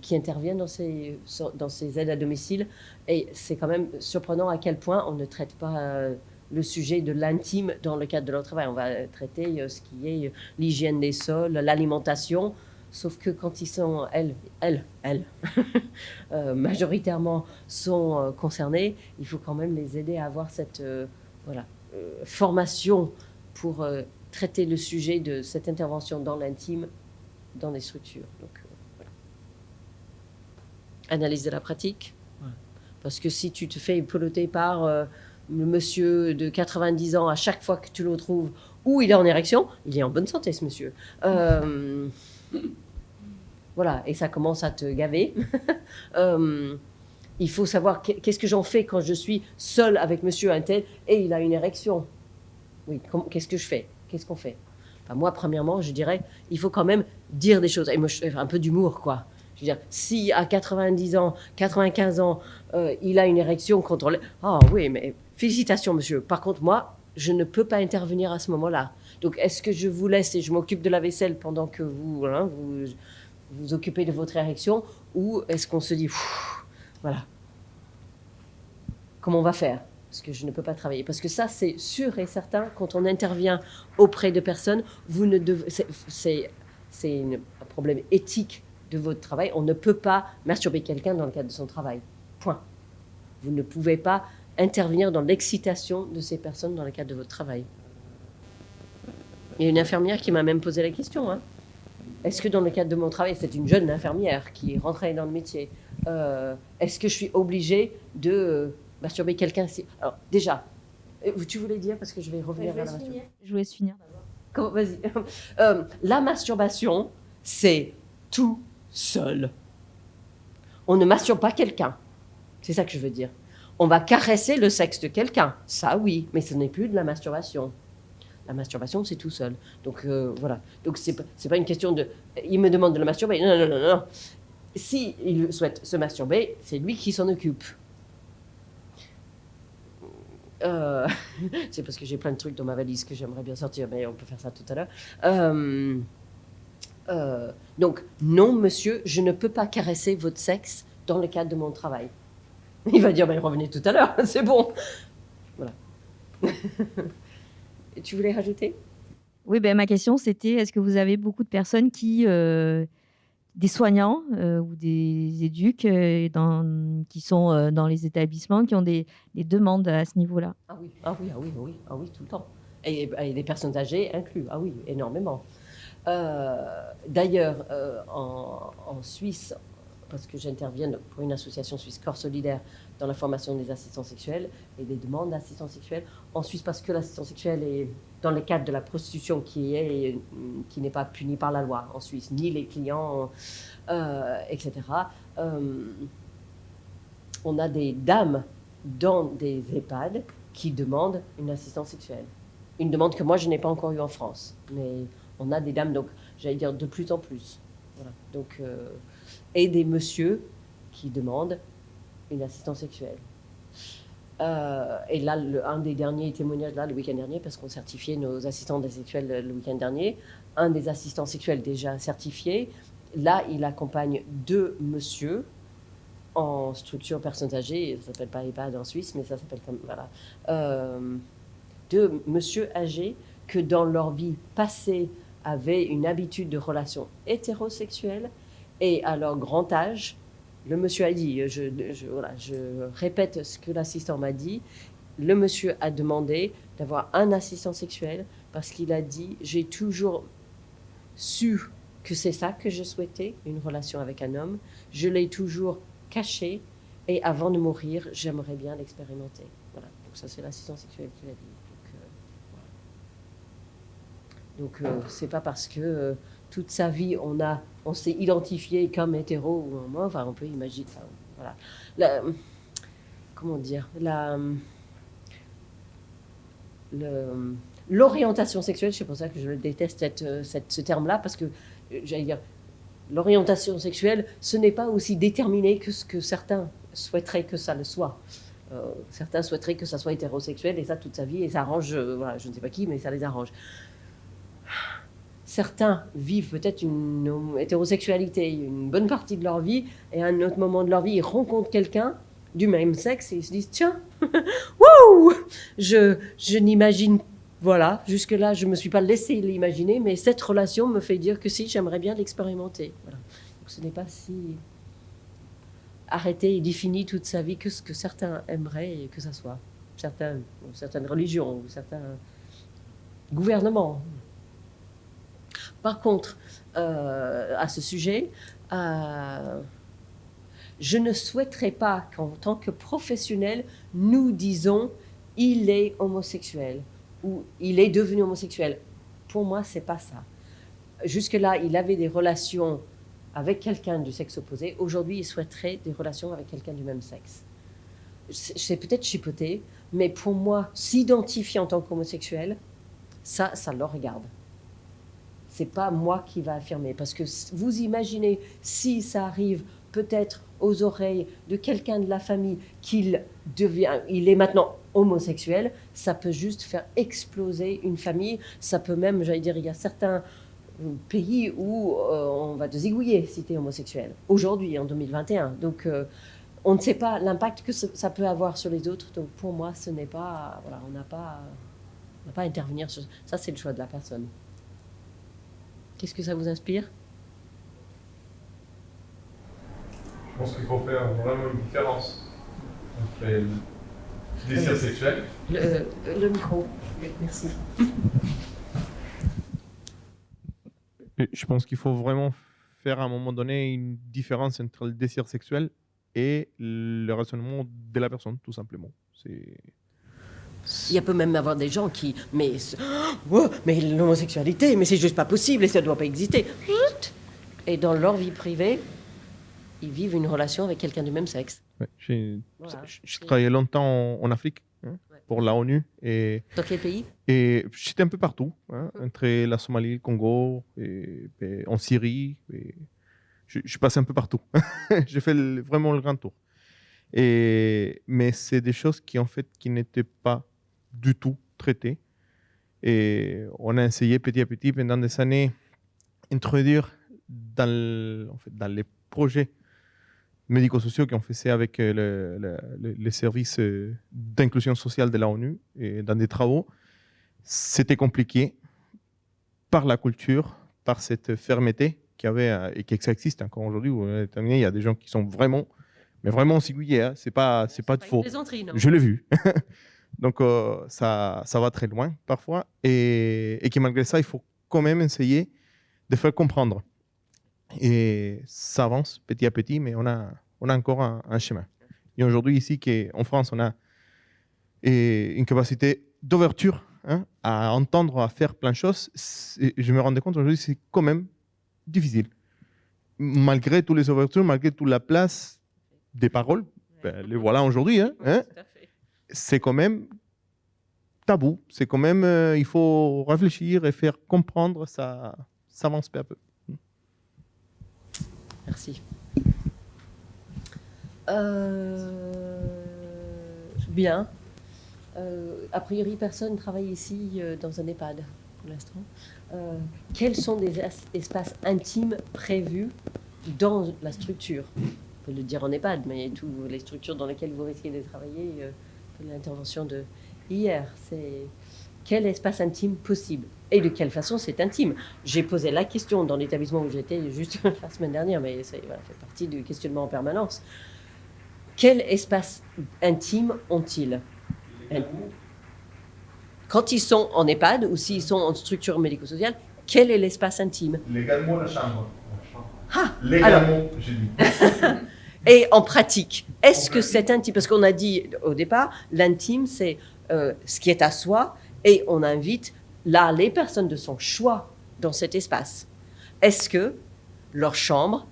qui interviennent dans ces aides à domicile. Et c'est quand même surprenant à quel point on ne traite pas le sujet de l'intime dans le cadre de leur travail. On va traiter ce qui est l'hygiène des sols, l'alimentation, sauf que quand ils sont, elles, majoritairement sont concernés, il faut quand même les aider à avoir cette formation pour traiter le sujet de cette intervention dans l'intime, dans les structures. Donc, voilà. Analyse de la pratique. Ouais. Parce que si tu te fais peloter par le monsieur de 90 ans à chaque fois que tu le retrouves, ou il est en érection, il est en bonne santé ce monsieur. Voilà, et ça commence à te gaver. Il faut savoir qu'est-ce que j'en fais quand je suis seule avec monsieur un tel et il a une érection. Oui, qu'est-ce que je fais? Qu'est-ce qu'on fait? Moi, premièrement, je dirais, il faut quand même dire des choses. Et moi, je fais un peu d'humour, quoi. Je veux dire, si à 90 ans, 95 ans, il a une érection contrôlée, ah oui, mais félicitations, monsieur. Par contre, moi, je ne peux pas intervenir à ce moment-là. Donc, est-ce que je vous laisse et je m'occupe de la vaisselle pendant que vous vous occupez de votre érection, ou est-ce qu'on se dit, voilà, comment on va faire? Parce que je ne peux pas travailler. Parce que ça, c'est sûr et certain, quand on intervient auprès de personnes, vous ne devez, c'est un problème éthique de votre travail. On ne peut pas masturber quelqu'un dans le cadre de son travail. Point. Vous ne pouvez pas intervenir dans l'excitation de ces personnes dans le cadre de votre travail. Il y a une infirmière qui m'a même posé la question. Hein. Est-ce que dans le cadre de mon travail, c'est une jeune infirmière qui rentrait dans le métier, est-ce que je suis obligée de masturber quelqu'un? Alors déjà, tu voulais dire, parce que je vais revenir vers la masturbation. Je vous laisse finir d'abord. Vas-y. La masturbation, c'est tout seul. On ne masturbe pas quelqu'un. C'est ça que je veux dire. On va caresser le sexe de quelqu'un. Ça, oui, mais ce n'est plus de la masturbation. La masturbation, c'est tout seul. Donc, voilà. Donc, c'est pas une question de... Il me demande de le masturber. Non, non, non, non. Si il souhaite se masturber, c'est lui qui s'en occupe. C'est parce que j'ai plein de trucs dans ma valise que j'aimerais bien sortir, mais on peut faire ça tout à l'heure. Donc, non, monsieur, je ne peux pas caresser votre sexe dans le cadre de mon travail. Il va dire, ben, revenez tout à l'heure, c'est bon. Voilà. Et tu voulais rajouter? Oui, ben, ma question, c'était, est-ce que vous avez beaucoup de personnes qui... des soignants ou des éduques qui sont dans les établissements, qui ont des demandes à ce niveau-là? Ah oui, ah oui, ah oui, ah oui, ah oui, tout le temps. Et des personnes âgées inclus. Ah oui, énormément. D'ailleurs, en Suisse, parce que j'interviens pour une association suisse Corps Solidaire dans la formation des assistants sexuels et des demandes d'assistants sexuels. En Suisse, parce que l'assistant sexuel est dans le cadre de la prostitution qui n'est pas punie par la loi en Suisse, ni les clients, etc. On a des dames dans des EHPAD qui demandent une assistance sexuelle. Une demande que moi, je n'ai pas encore eue en France. Mais on a des dames, donc j'allais dire de plus en plus. Voilà. Donc, et des messieurs qui demandent une assistance sexuelle. Et là, un des derniers témoignages, là, le week-end dernier, parce qu'on certifiait nos assistants sexuels le week-end dernier, un des assistants sexuels déjà certifiés, là, il accompagne 2 messieurs en structure personnes âgées, ça ne s'appelle pas EHPAD en Suisse, mais ça s'appelle comme, voilà, 2 messieurs âgés que dans leur vie passée avaient une habitude de relation hétérosexuelle, et à leur grand âge, le monsieur a dit, voilà, je répète ce que l'assistant m'a dit, le monsieur a demandé d'avoir un assistant sexuel parce qu'il a dit, j'ai toujours su que c'est ça que je souhaitais, une relation avec un homme, je l'ai toujours caché, et avant de mourir, j'aimerais bien l'expérimenter. Voilà, donc ça c'est l'assistant sexuel qui l'a dit. Donc c'est pas parce que toute sa vie on s'est identifié comme hétéro ou homo, enfin on peut imaginer, enfin, voilà. Comment dire, l'orientation sexuelle, c'est pour ça que je déteste ce terme-là, parce que j'allais dire, l'orientation sexuelle, ce n'est pas aussi déterminé que ce que certains souhaiteraient que ça le soit. Certains souhaiteraient que ça soit hétérosexuel, et ça toute sa vie, et ça arrange, voilà, je ne sais pas qui, mais ça les arrange. Certains vivent peut-être une hétérosexualité une bonne partie de leur vie, et à un autre moment de leur vie, ils rencontrent quelqu'un du même sexe et ils se disent, tiens, wouh, je n'imagine, voilà, jusque-là, je ne me suis pas laissé l'imaginer, mais cette relation me fait dire que si, j'aimerais bien l'expérimenter. Voilà. Donc ce n'est pas si arrêté et défini toute sa vie que ce que certains aimeraient que ça soit. Certaines religions, ou certains gouvernements. Par contre, à ce sujet, je ne souhaiterais pas qu'en tant que professionnel, nous disons « il est homosexuel » ou « il est devenu homosexuel ». Pour moi, ce n'est pas ça. Jusque-là, il avait des relations avec quelqu'un du sexe opposé. Aujourd'hui, il souhaiterait des relations avec quelqu'un du même sexe. C'est peut-être chipoté, mais pour moi, s'identifier en tant qu'homosexuel, ça le regarde. c'est pas moi qui va affirmer. Parce que vous imaginez, si ça arrive peut-être aux oreilles de quelqu'un de la famille il est maintenant homosexuel, ça peut juste faire exploser une famille. Ça peut même, j'allais dire, il y a certains pays où on va te zigouiller si tu es homosexuel. Aujourd'hui, en 2021. Donc, on ne sait pas l'impact que ça peut avoir sur les autres. Donc, pour moi, ce n'est pas... Voilà, on n'a pas à intervenir sur ça. C'est le choix de la personne. Qu'est-ce que ça vous inspire? Je pense qu'il faut faire vraiment une différence entre les désirs sexuels. Le micro, merci. Je pense qu'il faut vraiment faire à un moment donné une différence entre le désir sexuel et le raisonnement de la personne, tout simplement. Il peut même avoir des gens qui... Mais l'homosexualité, mais c'est juste pas possible et ça ne doit pas exister. Et dans leur vie privée, ils vivent une relation avec quelqu'un du même sexe. Ouais, j'ai travaillé longtemps en Afrique pour la ONU. Dans quel pays? Et j'étais un peu partout, entre la Somalie, le Congo, et en Syrie. Je passe un peu partout. J'ai fait vraiment le grand tour. Mais c'est des choses qui n'étaient pas du tout traitées. Et on a essayé petit à petit, pendant des années, introduire dans les projets médico-sociaux qu'on faisait avec les services d'inclusion sociale de la ONU et dans des travaux. C'était compliqué par la culture, par cette fermeté qu'il y avait et que ça existe encore aujourd'hui. Il y a des gens qui sont vraiment zigouillés. Hein. C'est pas de faux. Je l'ai vu. Donc ça va très loin parfois et que malgré ça, il faut quand même essayer de faire comprendre. Et ça avance petit à petit, mais on a encore un chemin. Et aujourd'hui, ici, en France, on a une capacité d'ouverture à entendre, à faire plein de choses. Je me rendais compte aujourd'hui, c'est quand même difficile. Malgré toutes les ouvertures, malgré toute la place des paroles, les voilà aujourd'hui. C'est quand même tabou. C'est quand même, il faut réfléchir et faire comprendre. Ça avance peu à peu. Merci. Bien. A priori, personne ne travaille ici dans un EHPAD pour l'instant. Quels sont des espaces intimes prévus dans la structure? On peut le dire en EHPAD, mais toutes les structures dans lesquelles vous risquez de travailler, l'intervention de hier, c'est quel espace intime possible et de quelle façon c'est intime. J'ai posé la question dans l'établissement où j'étais juste la semaine dernière, mais ça fait partie du questionnement en permanence. Quel espace intime ont-ils? Quand ils sont en EHPAD ou s'ils sont en structure médico-sociale, quel est l'espace intime? Légalement, la chambre. Légalement, j'ai dit. Et en pratique, est-ce que c'est intime? Parce qu'on a dit au départ, l'intime, c'est ce qui est à soi, et on invite là les personnes de son choix dans cet espace. Est-ce que leur chambre,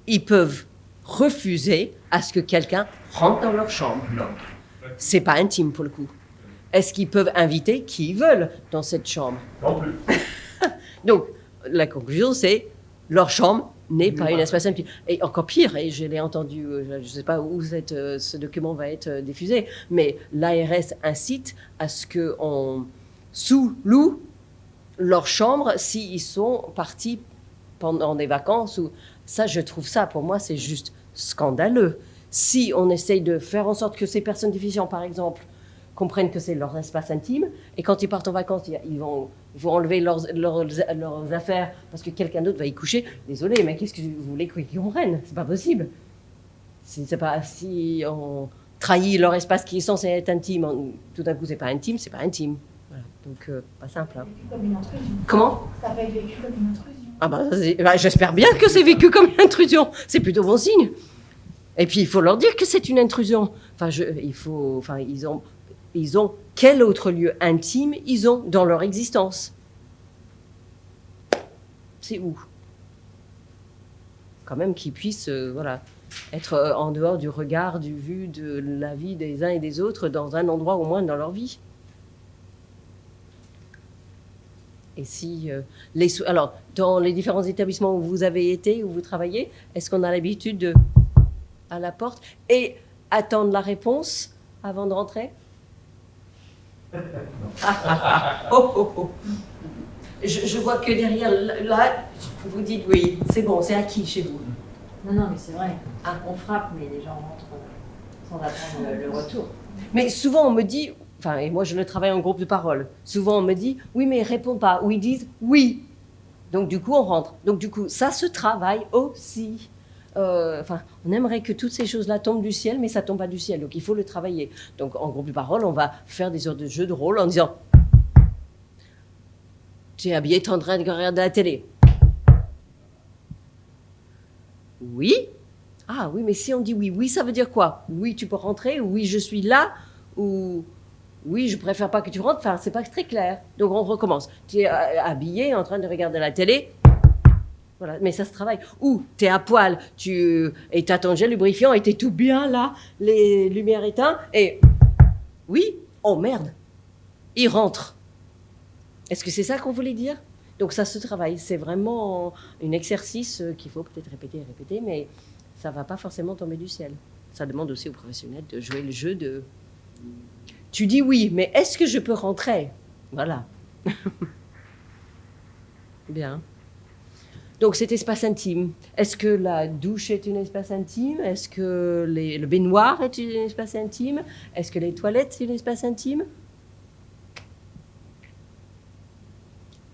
ils peuvent refuser à ce que quelqu'un rentre dans leur chambre? Non. C'est pas intime pour le coup. Est-ce qu'ils peuvent inviter qui ils veulent dans cette chambre? Non plus. Donc, la conclusion, c'est leur chambre n'est pas un espace intime. Et encore pire, et je l'ai entendu, je ne sais pas où ce document va être diffusé, mais l'ARS incite à ce qu'on sous-loue leur chambre s'ils sont partis pendant des vacances. Ça, je trouve ça, pour moi, c'est juste scandaleux. Si on essaye de faire en sorte que ces personnes déficientes, par exemple, comprennent que c'est leur espace intime, et quand ils partent en vacances, ils vont enlever leurs affaires parce que quelqu'un d'autre va y coucher. Désolé, mais qu'est-ce que vous voulez qu'ils comprennent? C'est pas possible. Si on trahit leur espace qui est censé être intime, tout d'un coup c'est pas intime, c'est pas intime. Voilà. Donc pas simple. Hein. Vécu comme une intrusion. Comment? Ça va être vécu comme une intrusion. J'espère bien que c'est vécu comme une intrusion. C'est plutôt bon signe. Et puis il faut leur dire que c'est une intrusion. Ils ont quel autre lieu intime ils ont dans leur existence? C'est où? Quand même qu'ils puissent être en dehors du regard, du vu, de la vie des uns et des autres, dans un endroit au moins dans leur vie. Et si alors, dans les différents établissements où vous avez été, où vous travaillez, est-ce qu'on a l'habitude de à la porte et attendre la réponse avant de rentrer? Oh, oh, oh. Je vois que derrière, là, vous dites oui, c'est bon, c'est acquis chez vous. Non, mais c'est vrai. Ah. On frappe, mais les gens rentrent sans attendre le retour. Mais souvent, on me dit, enfin, et moi je le travaille en groupe de parole, souvent on me dit, oui, mais réponds pas, ou ils disent oui. Donc du coup, on rentre. Donc du coup, ça se travaille aussi. Enfin, on aimerait que toutes ces choses-là tombent du ciel, mais ça tombe pas du ciel, donc il faut le travailler. Donc en groupe de parole, on va faire des sortes de jeux de rôle en disant, tu es habillé, tu es en train de regarder la télé. Oui. Ah oui, mais si on dit oui, oui, ça veut dire quoi? Oui, tu peux rentrer, ou oui, je suis là, ou oui, je préfère pas que tu rentres. Enfin, c'est pas très clair. Donc on recommence. Tu es habillé, en train de regarder la télé. Voilà, mais ça se travaille. Ou tu es à poil, et tu as ton gel lubrifiant et tu es tout bien là, les lumières éteintes, et oui, oh merde, il rentre. Est-ce que c'est ça qu'on voulait dire? Donc ça se travaille. C'est vraiment un exercice qu'il faut peut-être répéter et répéter, mais ça ne va pas forcément tomber du ciel. Ça demande aussi aux professionnels de jouer le jeu de... Tu dis oui, mais est-ce que je peux rentrer? Voilà. Bien. Donc cet espace intime, est-ce que la douche est un espace intime? Est-ce que le baignoire est un espace intime? Est-ce que les toilettes c'est un espace intime?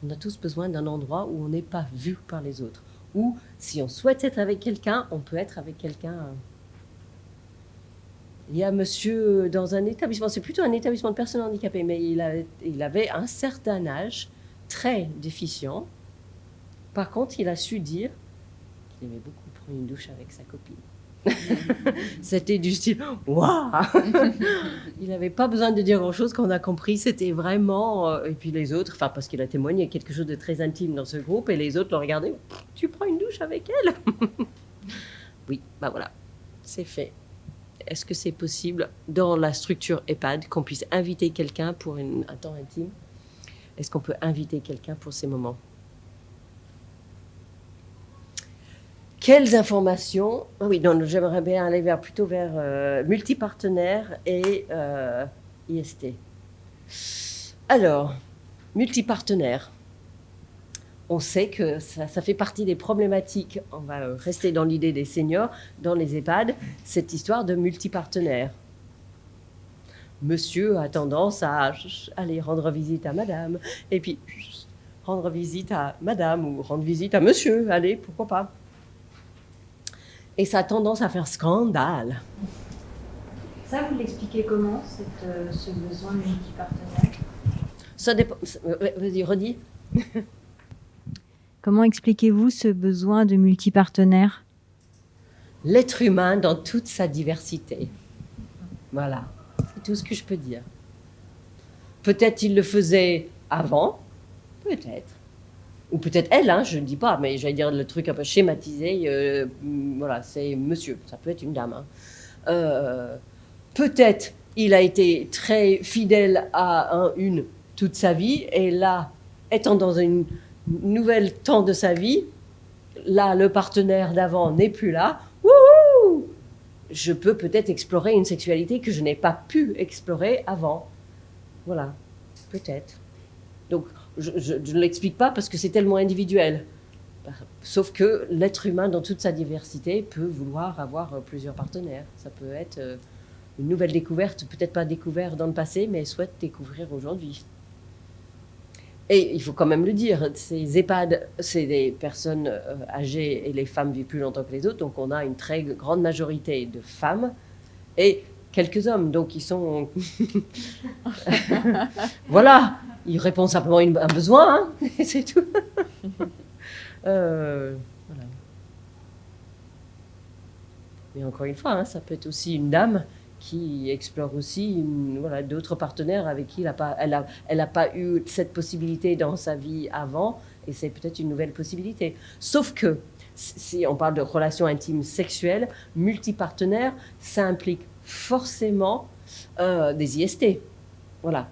On a tous besoin d'un endroit où on n'est pas vu par les autres. Ou si on souhaite être avec quelqu'un, on peut être avec quelqu'un. Il y a monsieur dans un établissement, c'est plutôt un établissement de personnes handicapées, mais il avait un certain âge, très déficient. Par contre, il a su dire qu'il aimait beaucoup prendre une douche avec sa copine. C'était du style waouh. Il n'avait pas besoin de dire grand-chose qu'on a compris. C'était vraiment. Et puis les autres, enfin, parce qu'il a témoigné quelque chose de très intime dans ce groupe, et les autres l'ont regardé. Tu prends une douche avec elle? Oui, bah voilà, c'est fait. Est-ce que c'est possible dans la structure EHPAD qu'on puisse inviter quelqu'un pour un temps intime? Est-ce qu'on peut inviter quelqu'un pour ces moments? Quelles informations? Oui, donc j'aimerais bien aller plutôt vers multipartenaire et IST. Alors, multipartenaire. On sait que ça fait partie des problématiques, on va rester dans l'idée des seniors, dans les EHPAD, cette histoire de multipartenaire. Monsieur a tendance à aller rendre visite à madame, et puis rendre visite à madame ou rendre visite à monsieur, allez, pourquoi pas. Et ça a tendance à faire scandale. Ça, vous l'expliquez comment, ce besoin multipartenaire? Ça dépend. Vas-y, redis. Comment expliquez-vous ce besoin de multipartenaire? L'être humain dans toute sa diversité. Voilà, c'est tout ce que je peux dire. Peut-être il le faisait avant, peut-être. Ou peut-être elle, hein, je ne dis pas, mais j'allais dire le truc un peu schématisé. Voilà, c'est monsieur, ça peut être une dame. Hein. Peut-être il a été très fidèle à une toute sa vie, et là, étant dans une nouvelle temps de sa vie, là, le partenaire d'avant n'est plus là. Wouhou! Je peux peut-être explorer une sexualité que je n'ai pas pu explorer avant. Voilà, peut-être. Donc, je ne l'explique pas parce que c'est tellement individuel. Sauf que l'être humain, dans toute sa diversité, peut vouloir avoir plusieurs partenaires. Ça peut être une nouvelle découverte, peut-être pas découverte dans le passé, mais souhaite découvrir aujourd'hui. Et il faut quand même le dire, ces EHPAD, c'est des personnes âgées et les femmes vivent plus longtemps que les autres, donc on a une très grande majorité de femmes et quelques hommes, donc ils sont... Voilà, ils répondent simplement à un besoin, hein, et c'est tout. Voilà. Mais encore une fois, hein, ça peut être aussi une dame qui explore aussi voilà, d'autres partenaires avec qui elle n'a pas eu cette possibilité dans sa vie avant, et c'est peut-être une nouvelle possibilité. Sauf que, si on parle de relations intimes sexuelles, multipartenaires, ça implique forcément des IST. Voilà.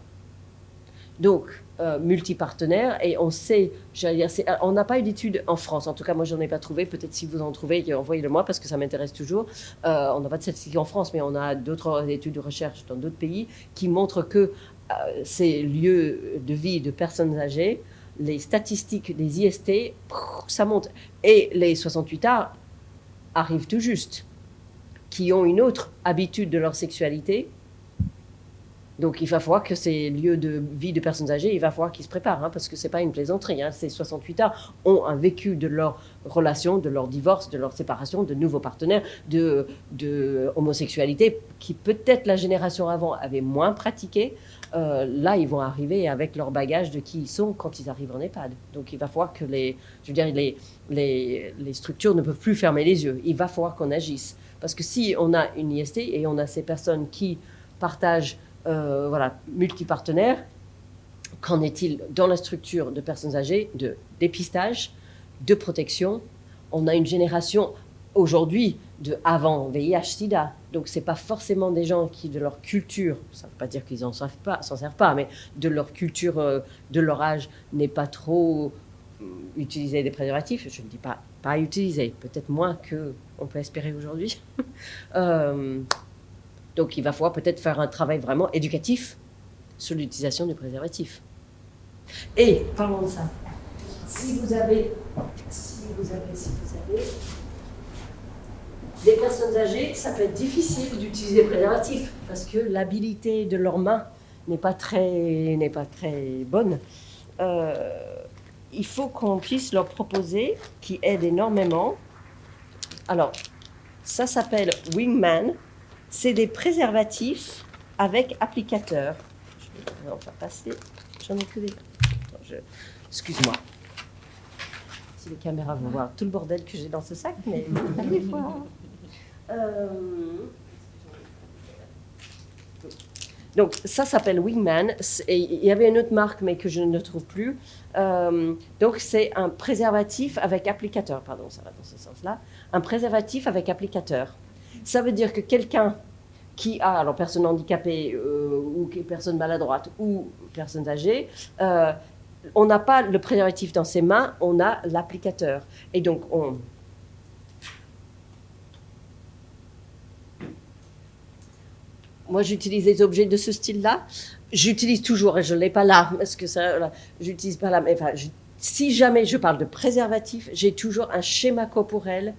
Donc, multipartenaires et on sait, on n'a pas eu d'études en France, en tout cas moi j'en ai pas trouvé, peut-être si vous en trouvez, envoyez-le moi parce que ça m'intéresse toujours. On n'a pas de statistique en France, mais on a d'autres études de recherche dans d'autres pays qui montrent que ces lieux de vie de personnes âgées, les statistiques des IST, ça monte. Et les 68A arrivent tout juste, qui ont une autre habitude de leur sexualité. Donc, il va falloir que ces lieux de vie de personnes âgées, il va falloir qu'ils se préparent, hein, parce que ce n'est pas une plaisanterie. Hein. Ces 68A ont un vécu de leur relation, de leur divorce, de leur séparation, de nouveaux partenaires, de homosexualité, qui peut-être la génération avant avait moins pratiqué. Là, ils vont arriver avec leur bagage de qui ils sont quand ils arrivent en EHPAD. Donc, il va falloir que les structures ne peuvent plus fermer les yeux. Il va falloir qu'on agisse. Parce que si on a une IST et on a ces personnes qui partagent multipartenaires, qu'en est-il dans la structure de personnes âgées, de dépistage, de protection? On a une génération aujourd'hui de avant VIH-Sida, donc c'est pas forcément des gens qui de leur culture, ça ne veut pas dire qu'ils s'en servent pas, mais de leur culture, de leur âge, n'est pas trop utiliser des préservatifs. Je ne dis pas utiliser, peut-être moins qu'on peut espérer aujourd'hui. Donc, il va falloir peut-être faire un travail vraiment éducatif sur l'utilisation du préservatif. Et, parlons de ça. Si vous avez des personnes âgées, ça peut être difficile d'utiliser le préservatif parce que l'habilité de leurs mains n'est pas très bonne. Il faut qu'on puisse leur proposer, qui aide énormément. Alors, ça s'appelle Wingman. C'est des préservatifs avec applicateur. Je vais en faire passer. J'en ai que des... Excuse-moi. Si les caméras vont voir tout le bordel que j'ai dans ce sac, mais des fois... Donc, ça s'appelle Wingman. Et il y avait une autre marque, mais que je ne trouve plus. Donc, c'est un préservatif avec applicateur. Pardon, ça va dans ce sens-là. Un préservatif avec applicateur. Ça veut dire que quelqu'un qui a, alors personne handicapée ou personne maladroite ou personnes âgées, on n'a pas le préservatif dans ses mains, on a l'applicateur. Et donc, moi, j'utilise des objets de ce style-là. J'utilise toujours, et je ne l'ai pas là, parce que ça, j'utilise pas là, mais enfin, si jamais je parle de préservatif, j'ai toujours un schéma corporel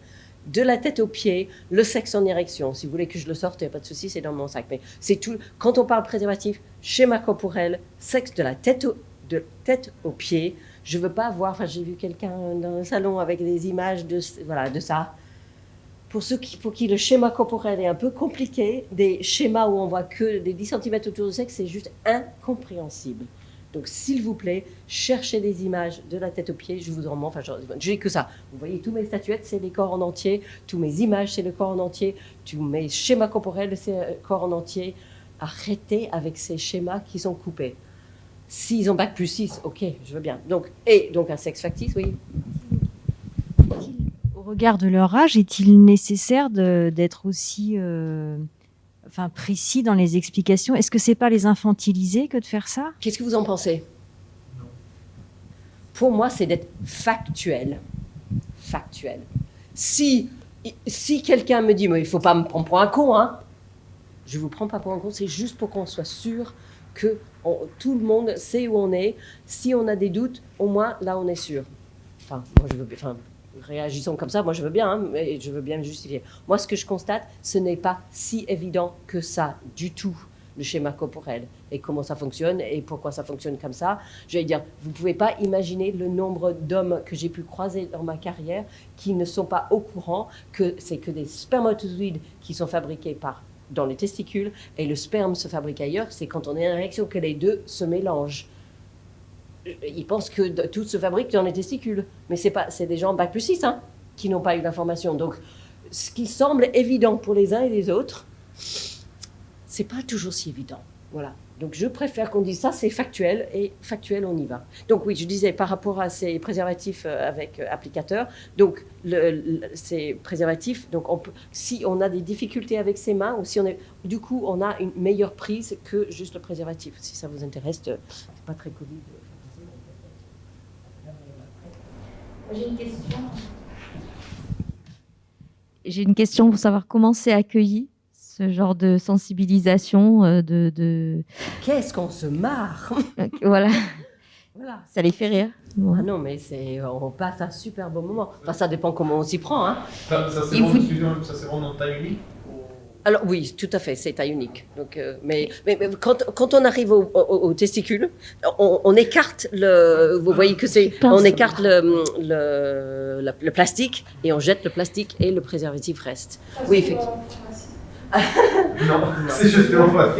de la tête aux pieds, le sexe en érection. Si vous voulez que je le sorte, il n'y a pas de souci, c'est dans mon sac. Mais c'est tout. Quand on parle préservatif, schéma corporel, sexe de la tête aux pieds. Je ne veux pas voir. Enfin, j'ai vu quelqu'un dans un salon avec des images de ça. Pour qui le schéma corporel est un peu compliqué, des schémas où on voit que des 10 cm autour du sexe, c'est juste incompréhensible. Donc, s'il vous plaît, cherchez des images de la tête aux pieds. Je vous en montre. Enfin, j'ai que ça. Vous voyez, tous mes statuettes, c'est les corps en entier. Tous mes images, c'est le corps en entier. Tous mes schémas corporels, c'est le corps en entier. Arrêtez avec ces schémas qui sont coupés. S'ils ont bac plus 6, ok, je veux bien. Donc un sexe factice, oui. Au regard de leur âge, est-il nécessaire d'être aussi précis dans les explications? Est-ce que c'est pas les infantiliser que de faire ça? Qu'est-ce que vous en pensez? Pour moi, c'est d'être factuel. Factuel. Si quelqu'un me dit, mais il ne faut pas me prendre pour un con, hein, je ne vous prends pas pour un con, c'est juste pour qu'on soit sûr que tout le monde sait où on est. Si on a des doutes, au moins, là, on est sûr. Moi, je veux bien... réagissons comme ça, moi je veux bien, hein, mais je veux bien me justifier. Moi, ce que je constate, ce n'est pas si évident que ça du tout, le schéma corporel, et comment ça fonctionne, et pourquoi ça fonctionne comme ça. J'allais dire, vous ne pouvez pas imaginer le nombre d'hommes que j'ai pu croiser dans ma carrière qui ne sont pas au courant que c'est que des spermatozoïdes qui sont fabriqués dans les testicules, et le sperme se fabrique ailleurs, c'est quand on est en érection que les deux se mélangent. Ils pensent que tout se fabrique dans les testicules. Mais c'est des gens bac plus 6 qui n'ont pas eu d'information. Donc, ce qui semble évident pour les uns et les autres, c'est pas toujours si évident. Voilà. Donc, je préfère qu'on dise ça, c'est factuel, et factuel, on y va. Donc, oui, je disais, par rapport à ces préservatifs avec applicateur, donc, ces préservatifs, donc si on a des difficultés avec ses mains, ou si du coup, on a une meilleure prise que juste le préservatif. Si ça vous intéresse, c'est pas très Covid. J'ai une question. J'ai une question pour savoir comment c'est accueilli, ce genre de sensibilisation, Qu'est-ce qu'on se marre. Voilà, Voilà. ça les fait rire. Bon. Ah non, mais on passe un super bon moment. Enfin, ça dépend comment on s'y prend. Hein. Ça, c'est Il vraiment, vous- ça, c'est vraiment taille unique ou- Alors oui, tout à fait, c'est taille unique. Donc, mais quand on arrive au testicule, on écarte le. Vous voyez que c'est, on écarte le plastique et on jette le plastique et le préservatif reste. Oui, effectivement. Non, c'est justement pas.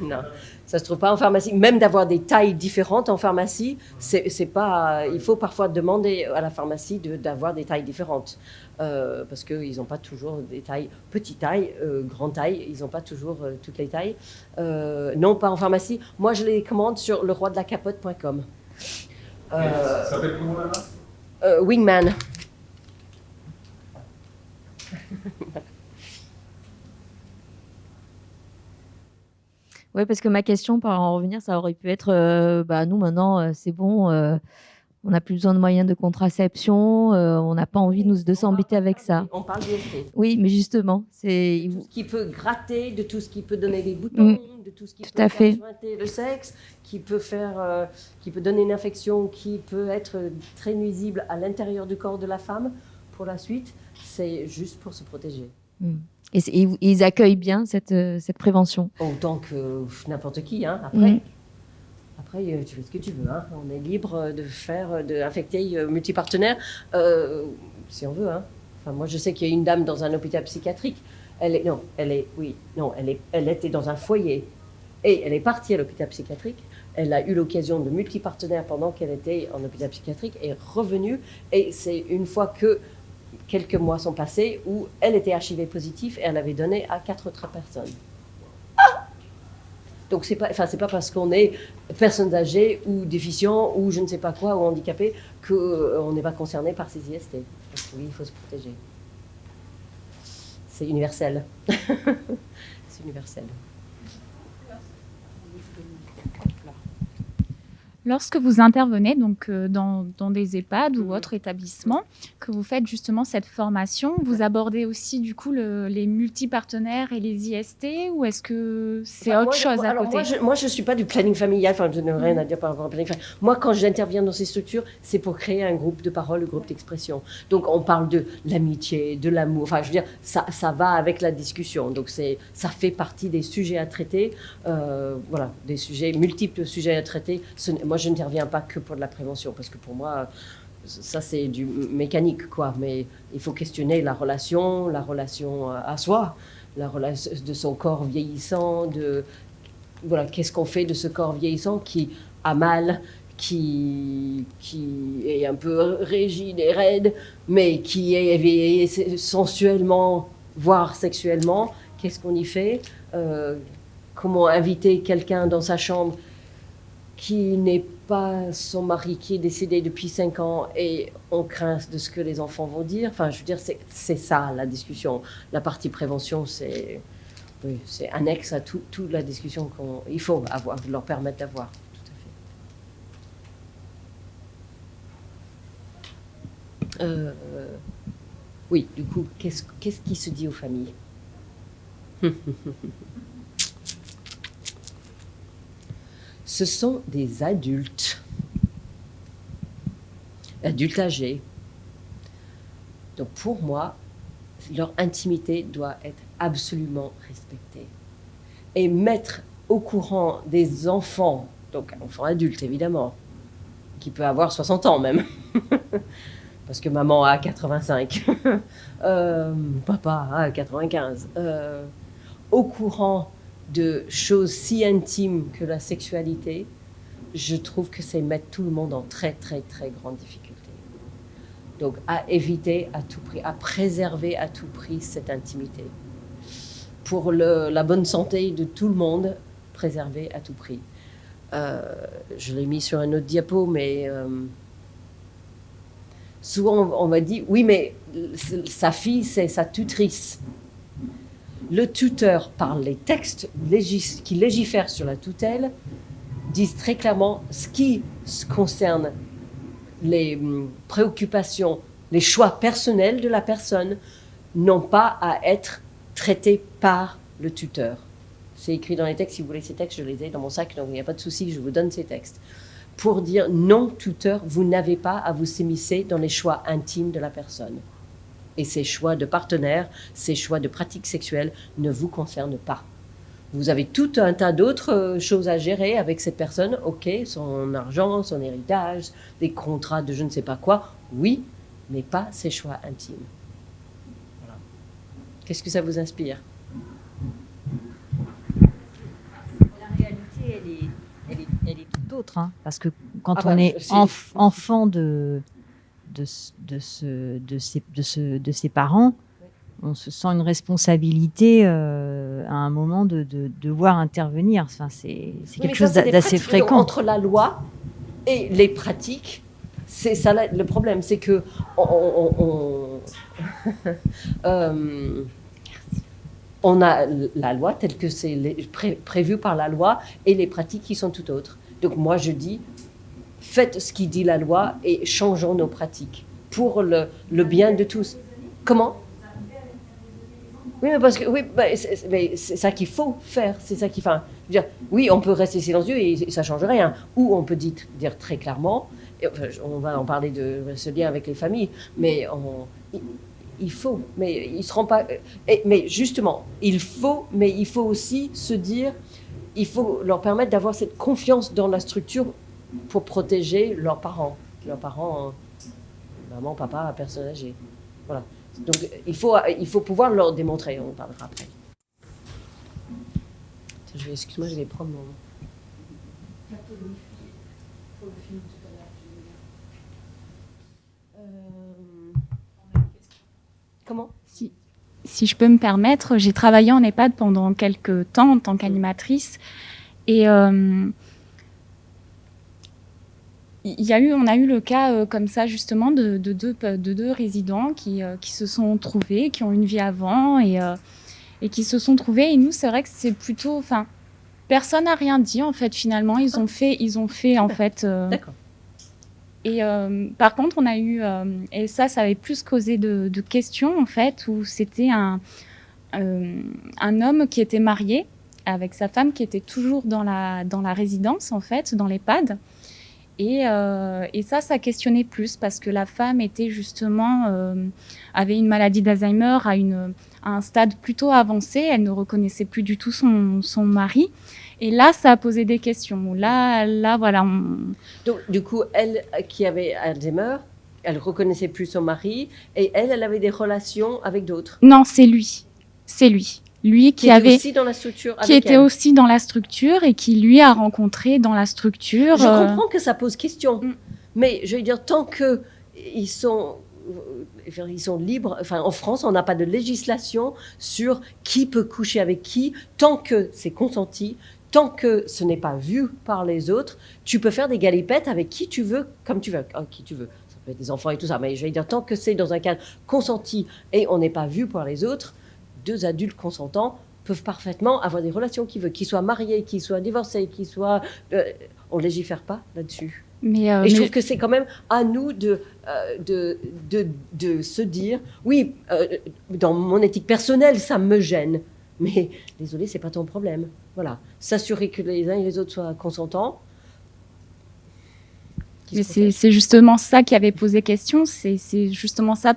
Non, ça se trouve pas en pharmacie. Même d'avoir des tailles différentes en pharmacie, c'est pas. Il faut parfois demander à la pharmacie d'avoir des tailles différentes. Parce qu'ils n'ont pas toujours des tailles, petite taille, grande taille, ils n'ont pas toujours toutes les tailles. Non, pas en pharmacie. Moi, je les commande sur leroidelacapote.com. Ça s'appelle comment là-bas? Wingman. Oui, parce que ma question, pour en revenir, ça aurait pu être, nous maintenant, c'est bon, on n'a plus besoin de moyens de contraception, on n'a pas envie de s'embêter avec ça. On parle d'IST. Oui, mais justement, c'est... Tout ce qui peut gratter, de tout ce qui peut donner des boutons, de tout ce qui Tout peut à faire fait. suinter le sexe, qui peut qui peut donner une infection, qui peut être très nuisible à l'intérieur du corps de la femme pour la suite, c'est juste pour se protéger. Et ils accueillent bien cette prévention. Autant que n'importe qui, hein. Après, tu fais ce que tu veux, hein. On est libre d'infecter multipartenaires, si on veut, hein. Enfin, moi, je sais qu'il y a une dame dans un hôpital psychiatrique. Elle était dans un foyer et elle est partie à l'hôpital psychiatrique. Elle a eu l'occasion de multipartenaires pendant qu'elle était en hôpital psychiatrique et est revenue. Et c'est une fois que quelques mois sont passés où elle était HIV positive et elle avait donné à 4 autres personnes. Donc c'est pas parce qu'on est personnes âgées ou déficients ou je ne sais pas quoi ou handicapés qu'on n'est pas concerné par ces IST. Donc oui, il faut se protéger. C'est universel. C'est universel. Lorsque vous intervenez donc, dans des EHPAD ou autres établissements, que vous faites justement cette formation, vous abordez aussi du coup les multipartenaires et les IST ou est-ce que c'est autre chose à côté? Moi, je ne suis pas du planning familial, enfin, je n'ai rien à dire par rapport au planning familial. Moi, quand j'interviens dans ces structures, c'est pour créer un groupe de parole, un groupe d'expression. Donc, on parle de l'amitié, de l'amour, enfin, je veux dire, ça va avec la discussion. Donc, ça fait partie des sujets à traiter, voilà, des sujets, multiples sujets à traiter. Moi, je n'interviens pas que pour de la prévention, parce que pour moi, ça c'est du mécanique, quoi. Mais il faut questionner la relation à soi, la relation de son corps vieillissant, voilà, qu'est-ce qu'on fait de ce corps vieillissant qui a mal, qui est un peu rigide et raide, mais qui est éveillé sensuellement, voire sexuellement. Qu'est-ce qu'on y fait? Comment inviter quelqu'un dans sa chambre qui n'est pas son mari, qui est décédé depuis 5 ans et on craint de ce que les enfants vont dire. Enfin, je veux dire, c'est ça la discussion. La partie prévention, c'est annexe à toute la discussion qu'il faut avoir, leur permettre d'avoir. Tout à fait. Oui, du coup, qu'est-ce qui se dit aux familles? Ce sont des adultes âgés. Donc pour moi, leur intimité doit être absolument respectée. Et mettre au courant des enfants, donc un enfant adulte évidemment, qui peut avoir 60 ans même, parce que maman a 85, papa a 95, au courant de choses si intimes que la sexualité, je trouve que c'est mettre tout le monde en très, très, très grande difficulté. Donc, à éviter à tout prix, à préserver à tout prix cette intimité. Pour la bonne santé de tout le monde, préserver à tout prix. Je l'ai mis sur un autre diapo, mais souvent on m'a dit, oui, mais sa fille, c'est sa tutrice. Le tuteur, par les textes qui légifèrent sur la tutelle, disent très clairement ce qui concerne les préoccupations, les choix personnels de la personne n'ont pas à être traités par le tuteur. C'est écrit dans les textes, si vous voulez ces textes, je les ai dans mon sac, donc il n'y a pas de souci, je vous donne ces textes. Pour dire non, tuteur, vous n'avez pas à vous s'immiscer dans les choix intimes de la personne. Et ces choix de partenaire, ces choix de pratiques sexuelles ne vous concernent pas. Vous avez tout un tas d'autres choses à gérer avec cette personne, ok, son argent, son héritage, des contrats de je ne sais pas quoi, oui, mais pas ses choix intimes. Voilà. Qu'est-ce que ça vous inspire ? La réalité, elle est tout autre, hein, parce que quand Ah on bah, est c'est- enfant de ses parents, on se sent une responsabilité à un moment de devoir intervenir. Enfin, c'est Oui, quelque mais chose ça, c'est des d'assez pratiques. Donc, fréquent. entre la loi et les pratiques, c'est ça le problème, c'est que on a la loi telle que c'est prévu par la loi et les pratiques qui sont tout autres. Donc moi je dis, faites ce qui dit la loi et changeons nos pratiques pour le bien de tous. Comment ? Oui, mais parce que mais c'est ça qu'il faut faire, c'est ça qu'il faut. Dire, oui, on peut rester silencieux et ça change rien. Ou on peut dire très clairement, et, enfin, on va en parler de ce lien avec les familles, mais il faut, mais ils seront pas. Mais justement, il faut aussi se dire, il faut leur permettre d'avoir cette confiance dans la structure pour protéger leurs parents, maman, papa, personne âgée. Voilà. Donc il faut pouvoir leur démontrer, on parlera après. Excuse-moi, je vais prendre mon... Comment ? Si je peux me permettre, j'ai travaillé en EHPAD pendant quelques temps en tant qu'animatrice et on a eu le cas comme ça justement de deux résidents qui se sont trouvés, qui ont une vie avant et qui se sont trouvés. Et nous, c'est vrai que c'est plutôt, enfin, personne n'a rien dit en fait. Finalement, ils ont fait en fait. D'accord. Et par contre, on a eu, et ça avait plus causé de questions en fait, où c'était un homme qui était marié avec sa femme qui était toujours dans la résidence en fait, dans l'EHPAD. Et ça questionnait plus parce que la femme était justement, avait une maladie d'Alzheimer à un stade plutôt avancé. Elle ne reconnaissait plus du tout son mari. Et là, ça a posé des questions. Là, voilà. Donc, du coup, elle qui avait Alzheimer, elle reconnaissait plus son mari et elle avait des relations avec d'autres. Non, c'est lui. C'est lui. Lui qui était aussi dans la structure avec qui était elle. aussi dans la structure et qui lui a rencontré dans la structure. Je comprends que ça pose question, mais je veux dire, tant que ils sont libres. Enfin, en France, on n'a pas de législation sur qui peut coucher avec qui, tant que c'est consenti. Tant que ce n'est pas vu par les autres, tu peux faire des galipettes avec qui tu veux, comme tu veux, qui tu veux. Ça peut être des enfants et tout ça, mais je vais dire, tant que c'est dans un cadre consenti et on n'est pas vu par les autres, deux adultes consentants peuvent parfaitement avoir des relations qu'ils veulent, qu'ils soient mariés, qu'ils soient divorcés, qu'ils soient... on ne légifère pas là-dessus. Et je trouve que c'est quand même à nous de se dire, oui, dans mon éthique personnelle, ça me gêne. Mais désolé, c'est pas ton problème. Voilà. S'assurer que les uns et les autres soient consentants. Mais c'est justement ça qui avait posé question. C'est justement ça,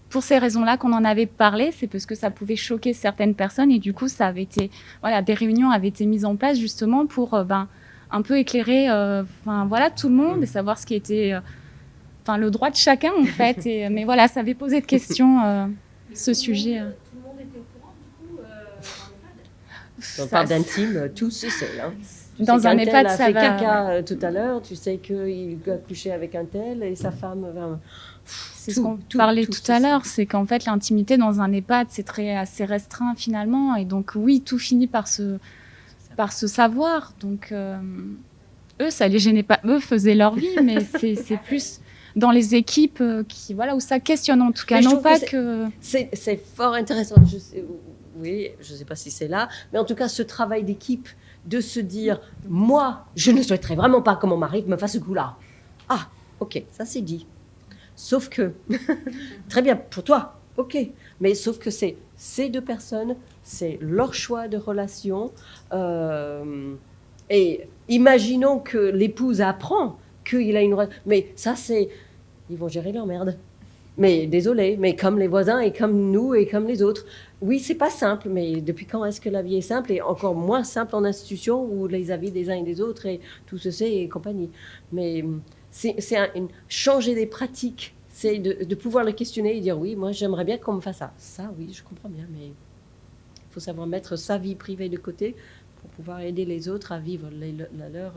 pour ces raisons-là qu'on en avait parlé. C'est parce que ça pouvait choquer certaines personnes. Et du coup, ça avait été, voilà, des réunions avaient été mises en place justement pour un peu éclairer voilà, tout le monde et savoir ce qui était le droit de chacun, en fait. Mais voilà, ça avait posé de questions, ce sujet. On parle d'intime, tout se sait. Hein. Dans un EHPAD, ça va. Tu sais qu'un tel a fait va. caca tout à l'heure, tu sais qu'il a couché avec un tel et sa femme... C'est ce qu'on parlait tout à l'heure, c'est qu'en fait, l'intimité dans un EHPAD, c'est assez restreint finalement. Et donc, oui, tout finit par se savoir. Donc, eux, ça les gênait pas. Eux faisaient leur vie, mais c'est plus dans les équipes où ça questionne en tout cas. Non pas que... C'est fort intéressant. Oui, je ne sais pas si c'est là, mais en tout cas, ce travail d'équipe, de se dire, moi, je ne souhaiterais vraiment pas que mon mari me fasse ce coup-là. Ah, Ok, ça c'est dit. Sauf que, très bien, pour toi, ok, mais sauf que c'est ces deux personnes, c'est leur choix de relation. Et imaginons que l'épouse apprend qu'il a une... Mais ça, c'est... Ils vont gérer leur merde. Mais désolé, mais comme les voisins et comme nous et comme les autres. Oui, c'est pas simple, mais depuis quand est-ce que la vie est simple et encore moins simple en institution où les avis des uns et des autres et tout ceci et compagnie. Mais c'est changer des pratiques, c'est de pouvoir le questionner et dire oui, moi j'aimerais bien qu'on me fasse ça. Ça, oui, je comprends bien, mais il faut savoir mettre sa vie privée de côté pour pouvoir aider les autres à vivre la leur.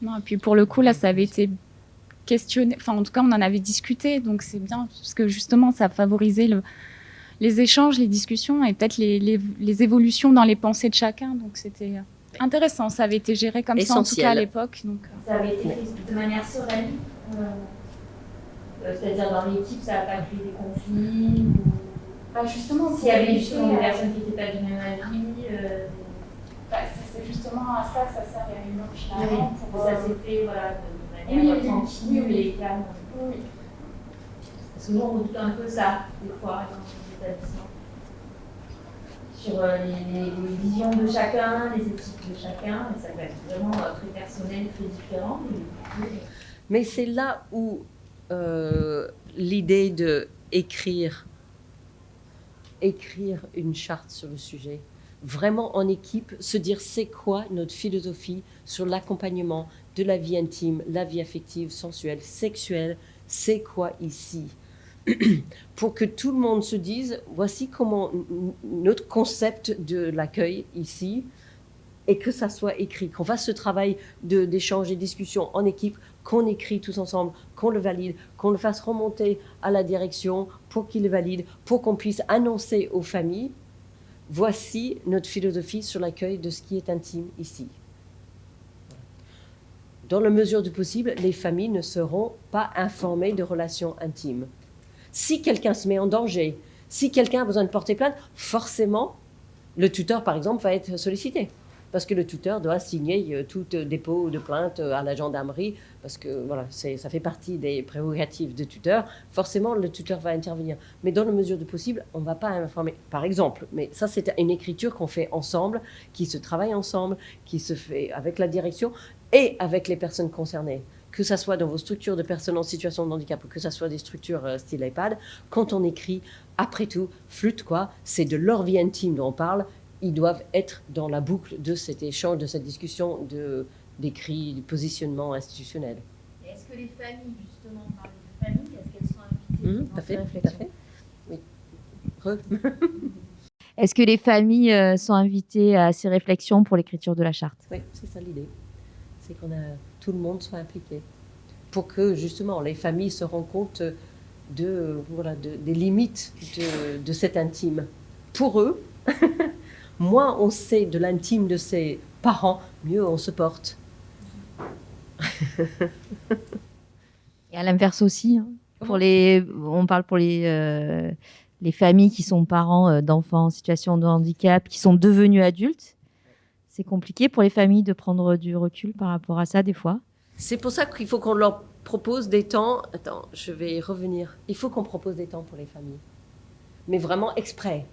Non, et puis pour le coup, là, ça avait été questionné, enfin en tout cas on en avait discuté, donc c'est bien parce que justement ça favorisait les échanges, les discussions et peut-être les évolutions dans les pensées de chacun, donc c'était intéressant, ça avait été géré comme ça en tout cas à l'époque. Donc, ça avait été fait de manière sereine, c'est-à-dire dans l'équipe ça n'a pas créé des conflits ou... justement, s'il y avait justement des personnes qui n'étaient pas du même avis. C'est justement à ça que ça sert les réunions finalement. Oui, pour, ça s'est fait voilà, de manière tranquille et calme. Oui. Parce que nous, on doute un peu ça, des fois, dans les établissements. Sur les visions de chacun, les éthiques de chacun, et ça peut être vraiment très personnel, très différent. Mais c'est là où l'idée d'écrire une charte sur le sujet, vraiment en équipe, se dire c'est quoi notre philosophie sur l'accompagnement de la vie intime, la vie affective, sensuelle, sexuelle, c'est quoi ici? Pour que tout le monde se dise, voici comment notre concept de l'accueil ici, et que ça soit écrit, qu'on fasse ce travail d'échange et discussion en équipe, qu'on écrit tous ensemble, qu'on le valide, qu'on le fasse remonter à la direction pour qu'il le valide, pour qu'on puisse annoncer aux familles, voici notre philosophie sur l'accueil de ce qui est intime ici. Dans la mesure du possible, les familles ne seront pas informées de relations intimes. Si quelqu'un se met en danger, si quelqu'un a besoin de porter plainte, forcément, le tuteur, par exemple, va être sollicité. Parce que le tuteur doit signer tout dépôt de plainte à la gendarmerie, parce que voilà, ça fait partie des prérogatives de tuteur. Forcément, le tuteur va intervenir. Mais dans la mesure du possible, on ne va pas informer, par exemple. Mais ça, c'est une écriture qu'on fait ensemble, qui se travaille ensemble, qui se fait avec la direction et avec les personnes concernées. Que ça soit dans vos structures de personnes en situation de handicap ou que ça soit des structures style EHPAD, quand on écrit, après tout, flûte quoi, c'est de leur vie intime dont on parle. Ils doivent être dans la boucle de cet échange, de cette discussion, d'écrit, du positionnement institutionnel. Et est-ce que les familles, justement, on parle de familles, est-ce qu'elles sont invitées dans ces réflexions ? Oui. Est-ce que les familles sont invitées à ces réflexions pour l'écriture de la charte ? Oui, c'est ça l'idée. C'est qu'on a tout le monde soit impliqué pour que justement les familles se rendent compte des limites de cet intime. Pour eux, moins on sait de l'intime de ses parents, mieux on se porte. Et à l'inverse aussi, hein. On parle pour les familles qui sont parents d'enfants en situation de handicap, qui sont devenus adultes. C'est compliqué pour les familles de prendre du recul par rapport à ça, des fois. C'est pour ça qu'il faut qu'on leur propose des temps. Attends, je vais y revenir. Il faut qu'on propose des temps pour les familles. Mais vraiment exprès.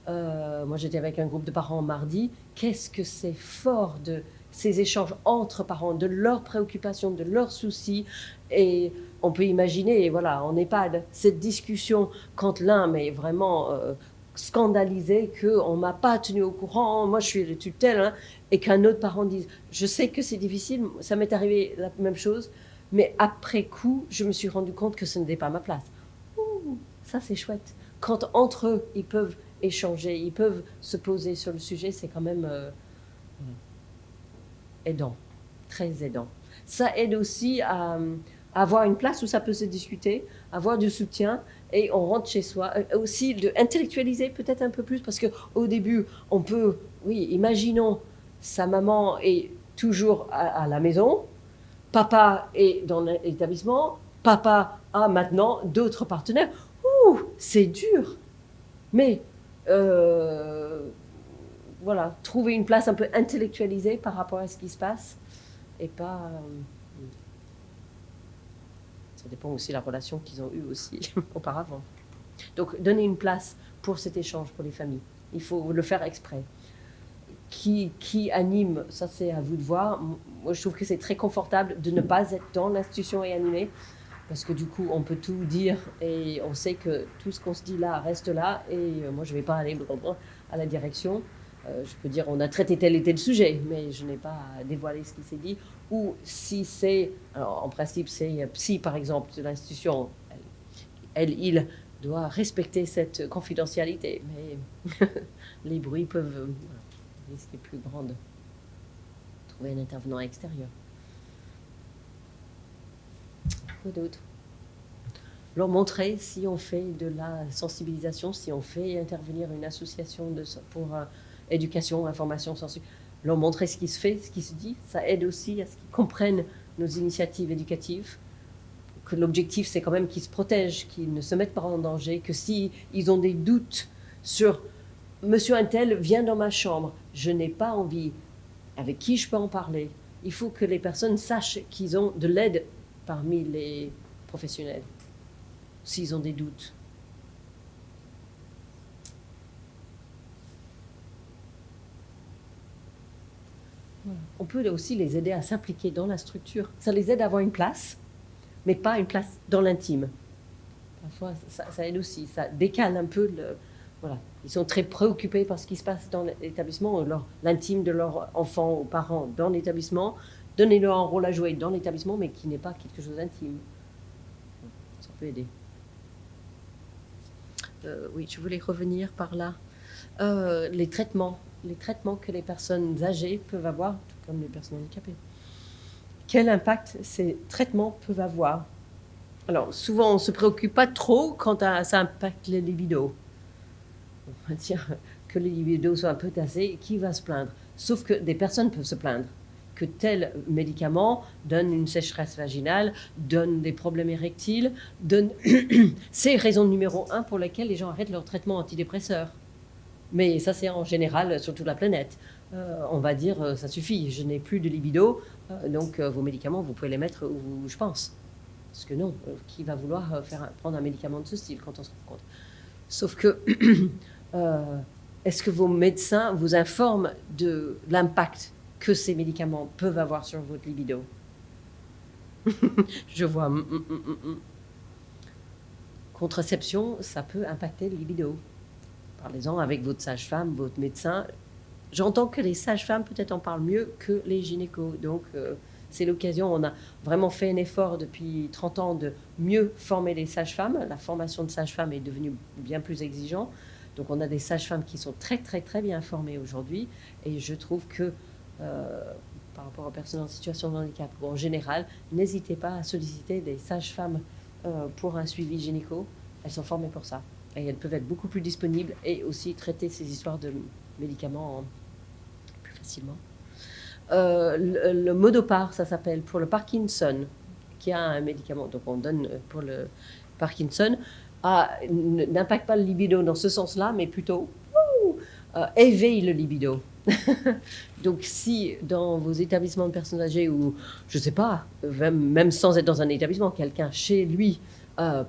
Moi, j'étais avec un groupe de parents mardi. Qu'est-ce que c'est fort de ces échanges entre parents, de leurs préoccupations, de leurs soucis. Et on peut imaginer, voilà, en EHPAD, cette discussion quand l'un est vraiment scandalisé qu'on ne m'a pas tenu au courant, moi je suis le tutelle, hein, et qu'un autre parent dise « je sais que c'est difficile, ça m'est arrivé la même chose, mais après coup, je me suis rendu compte que ce n'était pas ma place. » Ouh, ça c'est chouette. Quand entre eux, ils peuvent échanger, ils peuvent se poser sur le sujet, c'est quand même aidant, très aidant. Ça aide aussi à avoir une place où ça peut se discuter, avoir du soutien, et on rentre chez soi. Aussi, d'intellectualiser peut-être un peu plus, parce qu'au début, on peut, oui, imaginons, sa maman est toujours à la maison, papa est dans l'établissement, papa a maintenant d'autres partenaires. Ouh, c'est dur. Mais, voilà, trouver une place un peu intellectualisée par rapport à ce qui se passe, et pas... Ça dépend aussi de la relation qu'ils ont eue aussi auparavant. Donc, donner une place pour cet échange pour les familles. Il faut le faire exprès. Qui anime, ça c'est à vous de voir. Moi, je trouve que c'est très confortable de ne pas être dans l'institution et animer, parce que du coup, on peut tout dire et on sait que tout ce qu'on se dit là reste là. Et moi, je ne vais pas aller à la direction. Je peux dire, on a traité tel et tel sujet, mais je n'ai pas à dévoiler ce qui s'est dit. Ou si c'est, alors en principe, c'est psy, par exemple, de l'institution, il doit respecter cette confidentialité. Mais les bruits peuvent... le risque est plus grand de trouver un intervenant extérieur. Quoi d'autre? Leur montrer si on fait de la sensibilisation, si on fait intervenir une association pour éducation, information, sensibilisation, leur montrer ce qui se fait, ce qui se dit. Ça aide aussi à ce qu'ils comprennent nos initiatives éducatives, que l'objectif c'est quand même qu'ils se protègent, qu'ils ne se mettent pas en danger, que si ils ont des doutes sur Monsieur Untel vient dans ma chambre, je n'ai pas envie, avec qui je peux en parler. Il faut que les personnes sachent qu'ils ont de l'aide parmi les professionnels, s'ils ont des doutes. Voilà. On peut aussi les aider à s'impliquer dans la structure. Ça les aide à avoir une place, mais pas une place dans l'intime. Parfois, ça aide aussi, ça décale un peu le... Voilà. Ils sont très préoccupés par ce qui se passe dans l'établissement, l'intime de leurs enfants ou parents dans l'établissement. Donnez-leur un rôle à jouer dans l'établissement, mais qui n'est pas quelque chose d'intime. Ça peut aider. Oui, je voulais revenir par là. Les traitements que les personnes âgées peuvent avoir, tout comme les personnes handicapées. Quel impact ces traitements peuvent avoir? Alors, souvent, on ne se préoccupe pas trop quand ça impacte les libidos. On va dire que les libidos soient un peu tassés, qui va se plaindre? Sauf que des personnes peuvent se plaindre que tel médicament donne une sécheresse vaginale, donne des problèmes érectiles, donne... C'est raison numéro 1 pour laquelle les gens arrêtent leur traitement antidépresseur. Mais ça, c'est en général sur toute la planète. On va dire, ça suffit, je n'ai plus de libido, donc vos médicaments, vous pouvez les mettre où je pense. Parce que non, qui va vouloir prendre un médicament de ce style quand on se rend compte? Sauf que... est-ce que vos médecins vous informent de l'impact que ces médicaments peuvent avoir sur votre libido? Je vois. Contraception, ça peut impacter le libido. Parlez-en avec votre sage-femme, votre médecin. J'entends que les sages-femmes peut-être en parlent mieux que les gynécos. Donc, c'est l'occasion. On a vraiment fait un effort depuis 30 ans de mieux former les sages-femmes. La formation de sages-femmes est devenue bien plus exigeante. Donc, on a des sages-femmes qui sont très, très, très bien formées aujourd'hui. Et je trouve que, par rapport aux personnes en situation de handicap, ou en général, n'hésitez pas à solliciter des sages-femmes pour un suivi gynéco. Elles sont formées pour ça. Et elles peuvent être beaucoup plus disponibles et aussi traiter ces histoires de médicaments plus facilement. Le Modopar, ça s'appelle, pour le Parkinson, qui a un médicament. Donc, on donne pour le Parkinson... n'impacte pas le libido dans ce sens-là, mais plutôt éveille le libido. Donc si dans vos établissements de personnes âgées ou, je ne sais pas, même sans être dans un établissement, quelqu'un chez lui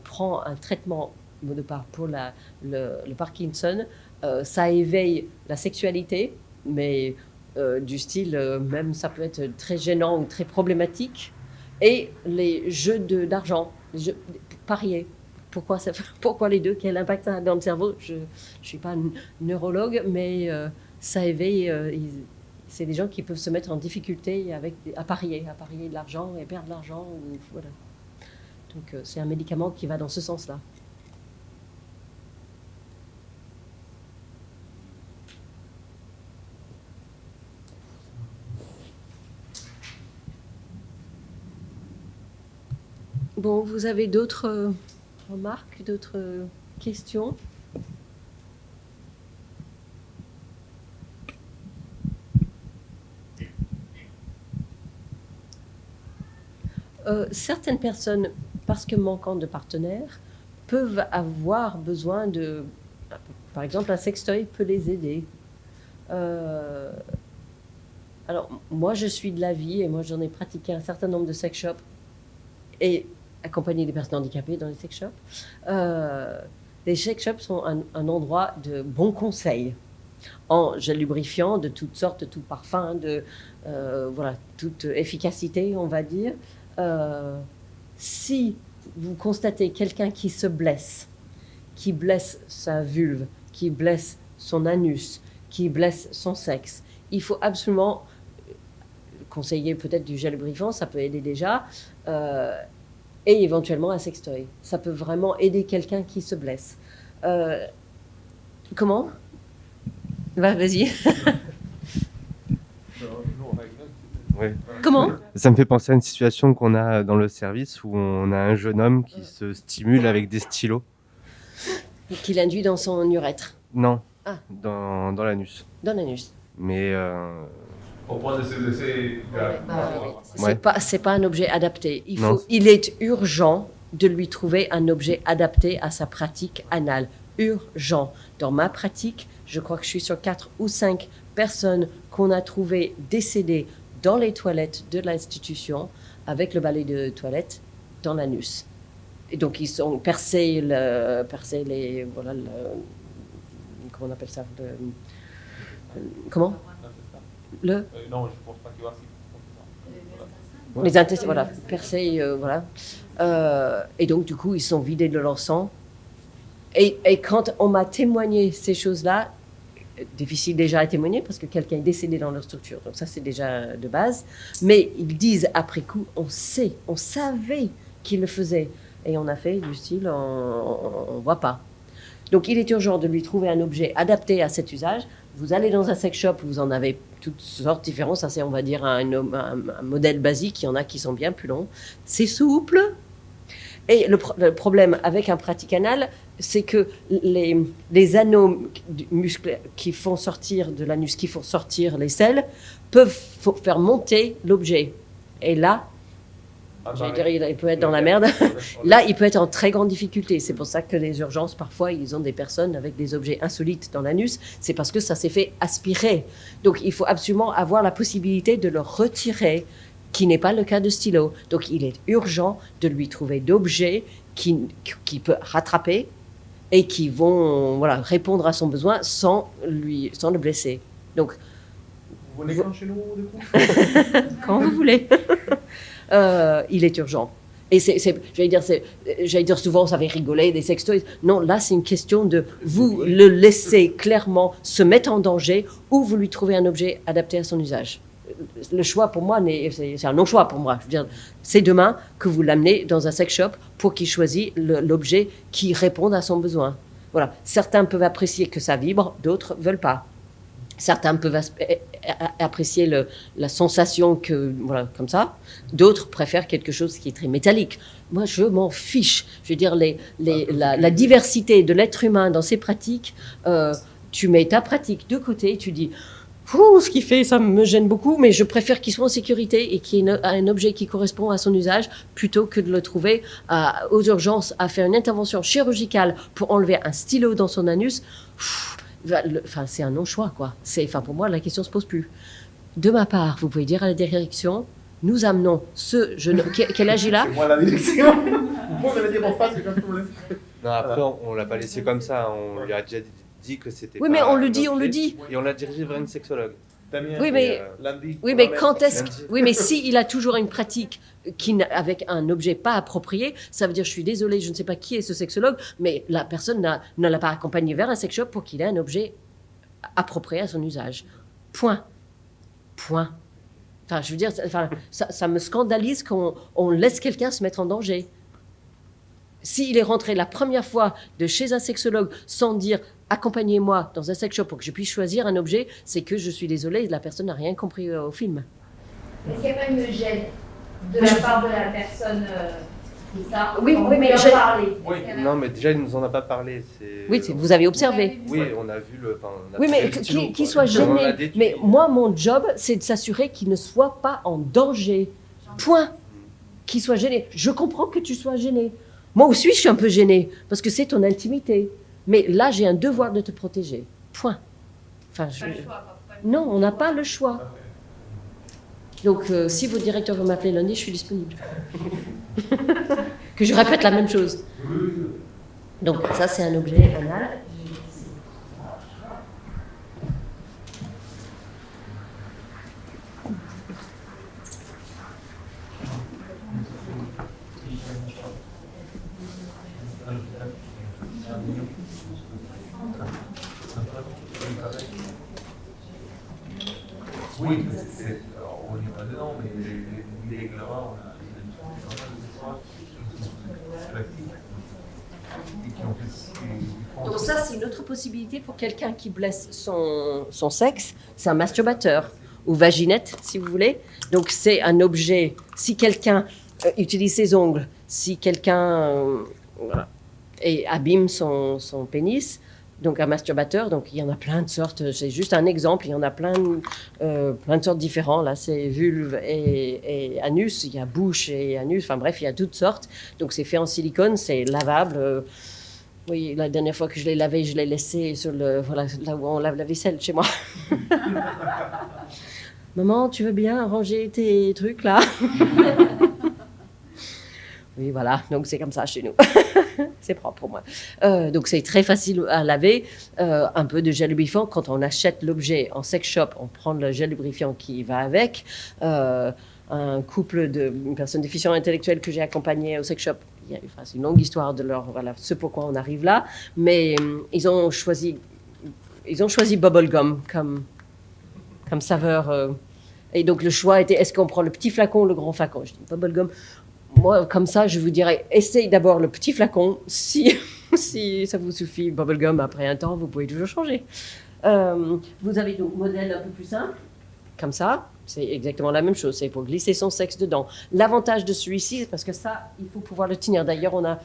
prend un traitement Modopar pour le Parkinson, ça éveille la sexualité, mais du style, même ça peut être très gênant ou très problématique, et les jeux d'argent, les jeux parier. Pourquoi les deux? Quel impact ça a dans le cerveau? Je ne suis pas neurologue, mais ça éveille. C'est des gens qui peuvent se mettre en difficulté à parier de l'argent et perdre de l'argent. Voilà. Donc c'est un médicament qui va dans ce sens-là. Bon, vous avez d'autres... remarques, d'autres questions? Certaines personnes, parce que manquant de partenaires, peuvent avoir besoin de... Par exemple, un sextoy peut les aider. Alors, moi, je suis de l'avis, et moi, j'en ai pratiqué un certain nombre de sex shops, et accompagner les personnes handicapées dans les sex shops. Les sex shops sont un endroit de bons conseils en gel lubrifiant de toutes sortes, de tout parfum, de voilà, toute efficacité, on va dire. Si vous constatez quelqu'un qui se blesse, qui blesse sa vulve, qui blesse son anus, qui blesse son sexe, il faut absolument conseiller peut-être du gel lubrifiant, ça peut aider déjà, et éventuellement un sextoy. Ça peut vraiment aider quelqu'un qui se blesse. Comment ? Vas-y. Ouais. Comment ? Ça me fait penser à une situation qu'on a dans le service où on a un jeune homme qui se stimule avec des stylos. Qu'il induit dans son urètre. Non, Ah. dans l'anus. Dans l'anus. Mais Au point de se blesser gravement. C'est pas un objet adapté. Il est urgent de lui trouver un objet adapté à sa pratique anale. Urgent. Dans ma pratique, je crois que je suis sur 4 ou 5 personnes qu'on a trouvées décédées dans les toilettes de l'institution avec le balai de toilette dans l'anus. Et donc, ils sont percés les... Voilà, comment on appelle ça comment Non, je pense pas qu'il va s'y... Les intestins, voilà, percés, voilà. Et donc, du coup, ils sont vidés de leur sang. Et quand on m'a témoigné ces choses-là, difficile déjà à témoigner parce que quelqu'un est décédé dans leur structure. Donc ça, c'est déjà de base. Mais ils disent après coup, on savait qu'ils le faisaient. Et on a fait du style, on ne voit pas. Donc il est urgent de lui trouver un objet adapté à cet usage. Vous allez dans un sex shop, vous en avez toutes sortes différentes. Ça, c'est, on va dire, un modèle basique. Il y en a qui sont bien plus longs. C'est souple. Et le problème avec un pratique anal, c'est que les anneaux musculaires qui font sortir de l'anus, qui font sortir les selles, peuvent faire monter l'objet. Et là, j'allais dire, il peut être dans la merde. Là, il peut être en très grande difficulté. C'est pour ça que les urgences, parfois, ils ont des personnes avec des objets insolites dans l'anus. C'est parce que ça s'est fait aspirer. Donc, il faut absolument avoir la possibilité de le retirer, qui n'est pas le cas de stylo. Donc, il est urgent de lui trouver d'objets qui peut rattraper et qui vont répondre à son besoin sans le blesser. Donc, vous voulez quand chez nous, du coup quand vous voulez. Il est urgent. Et j'allais dire souvent, ça fait rigoler des sextoys. Non, là, c'est une question de vous le laisser clairement se mettre en danger ou vous lui trouvez un objet adapté à son usage. Le choix pour moi, c'est un non-choix pour moi. Je veux dire, c'est demain que vous l'amenez dans un sex shop pour qu'il choisisse l'objet qui réponde à son besoin. Voilà. Certains peuvent apprécier que ça vibre, d'autres ne veulent pas. Certains peuvent apprécier la sensation comme ça. D'autres préfèrent quelque chose qui est très métallique. Moi, je m'en fiche. Je veux dire, la diversité de l'être humain dans ses pratiques, tu mets ta pratique de côté, tu dis... ce qu'il fait, ça me gêne beaucoup, mais je préfère qu'il soit en sécurité et qu'il y ait un objet qui correspond à son usage plutôt que de le trouver aux urgences à faire une intervention chirurgicale pour enlever un stylo dans son anus. C'est un non-choix, quoi. Pour moi, la question ne se pose plus. De ma part, vous pouvez dire à la direction, nous amenons ce jeune... Quel âge il a ? C'est moi la direction. Vous pouvez me le dire en face, c'est pas de problème. Non, après, on l'a pas laissé comme ça. On lui a déjà dit que c'était. Oui, mais on le dit. Et on l'a dirigé vers une sexologue. Oui, mais, quand est-ce... Oui, mais s'il a toujours une pratique avec un objet pas approprié, ça veut dire, je suis désolée, je ne sais pas qui est ce sexologue, mais la personne ne l'a pas accompagné vers un sex shop pour qu'il ait un objet approprié à son usage. Point. Enfin, je veux dire, ça me scandalise qu'on laisse quelqu'un se mettre en danger. S'il est rentré la première fois de chez un sexologue sans dire « accompagnez-moi dans un sex shop pour que je puisse choisir un objet », c'est que je suis désolée, la personne n'a rien compris au film. Est-ce qu'il n'y a pas une gêne de la part de la personne qui ça Oui, mais j'ai parlé. Oui, non, mais déjà, il ne nous en a pas parlé. Oui, vous avez observé. Oui, on a vu le... Oui, mais qu'il soit gêné. Mais moi, mon job, c'est de s'assurer qu'il ne soit pas en danger. Point. Qu'il soit gêné. Je comprends que tu sois gêné. Moi aussi, je suis un peu gênée, parce que c'est ton intimité. Mais là, j'ai un devoir de te protéger. Point. Non, on n'a pas le choix. Donc, si votre directeur veut m'appeler lundi, je suis disponible. que je répète la même chose. Donc ça, c'est un objet anal. Oui, on n'est pas dedans, mais les éclaireurs, Donc ça, c'est une autre possibilité pour quelqu'un qui blesse son sexe. C'est un masturbateur ou vaginette, si vous voulez. Donc c'est un objet. Si quelqu'un utilise ses ongles, si quelqu'un voilà, et abîme son pénis, donc un masturbateur, donc il y en a plein de sortes. C'est juste un exemple. Il y en a plein de sortes différents. Là, c'est vulve et anus. Il y a bouche et anus. Enfin bref, il y a toutes sortes. Donc c'est fait en silicone, c'est lavable. Oui, la dernière fois que je l'ai lavé, je l'ai laissé sur voilà, là où on lave la vaisselle chez moi. Maman, tu veux bien ranger tes trucs là? Oui, voilà, donc c'est comme ça chez nous. C'est propre pour moi. Donc c'est très facile à laver. Un peu de gel lubrifiant. Quand on achète l'objet en sex shop, on prend le gel lubrifiant qui va avec. Un couple une personne déficiente intellectuelle que j'ai accompagné au sex shop, c'est une longue histoire de voilà, ce pourquoi on arrive là. Mais ils ont choisi bubblegum comme saveur. Et donc le choix était, est-ce qu'on prend le petit flacon ou le grand flacon? Je dis bubblegum. Moi, comme ça, je vous dirais, essayez d'abord le petit flacon. Si ça vous suffit, bubblegum, après un temps, vous pouvez toujours changer. Vous avez donc modèle un peu plus simple, comme ça. C'est exactement la même chose. C'est pour glisser son sexe dedans. L'avantage de celui-ci, c'est parce que ça, il faut pouvoir le tenir. D'ailleurs, on a,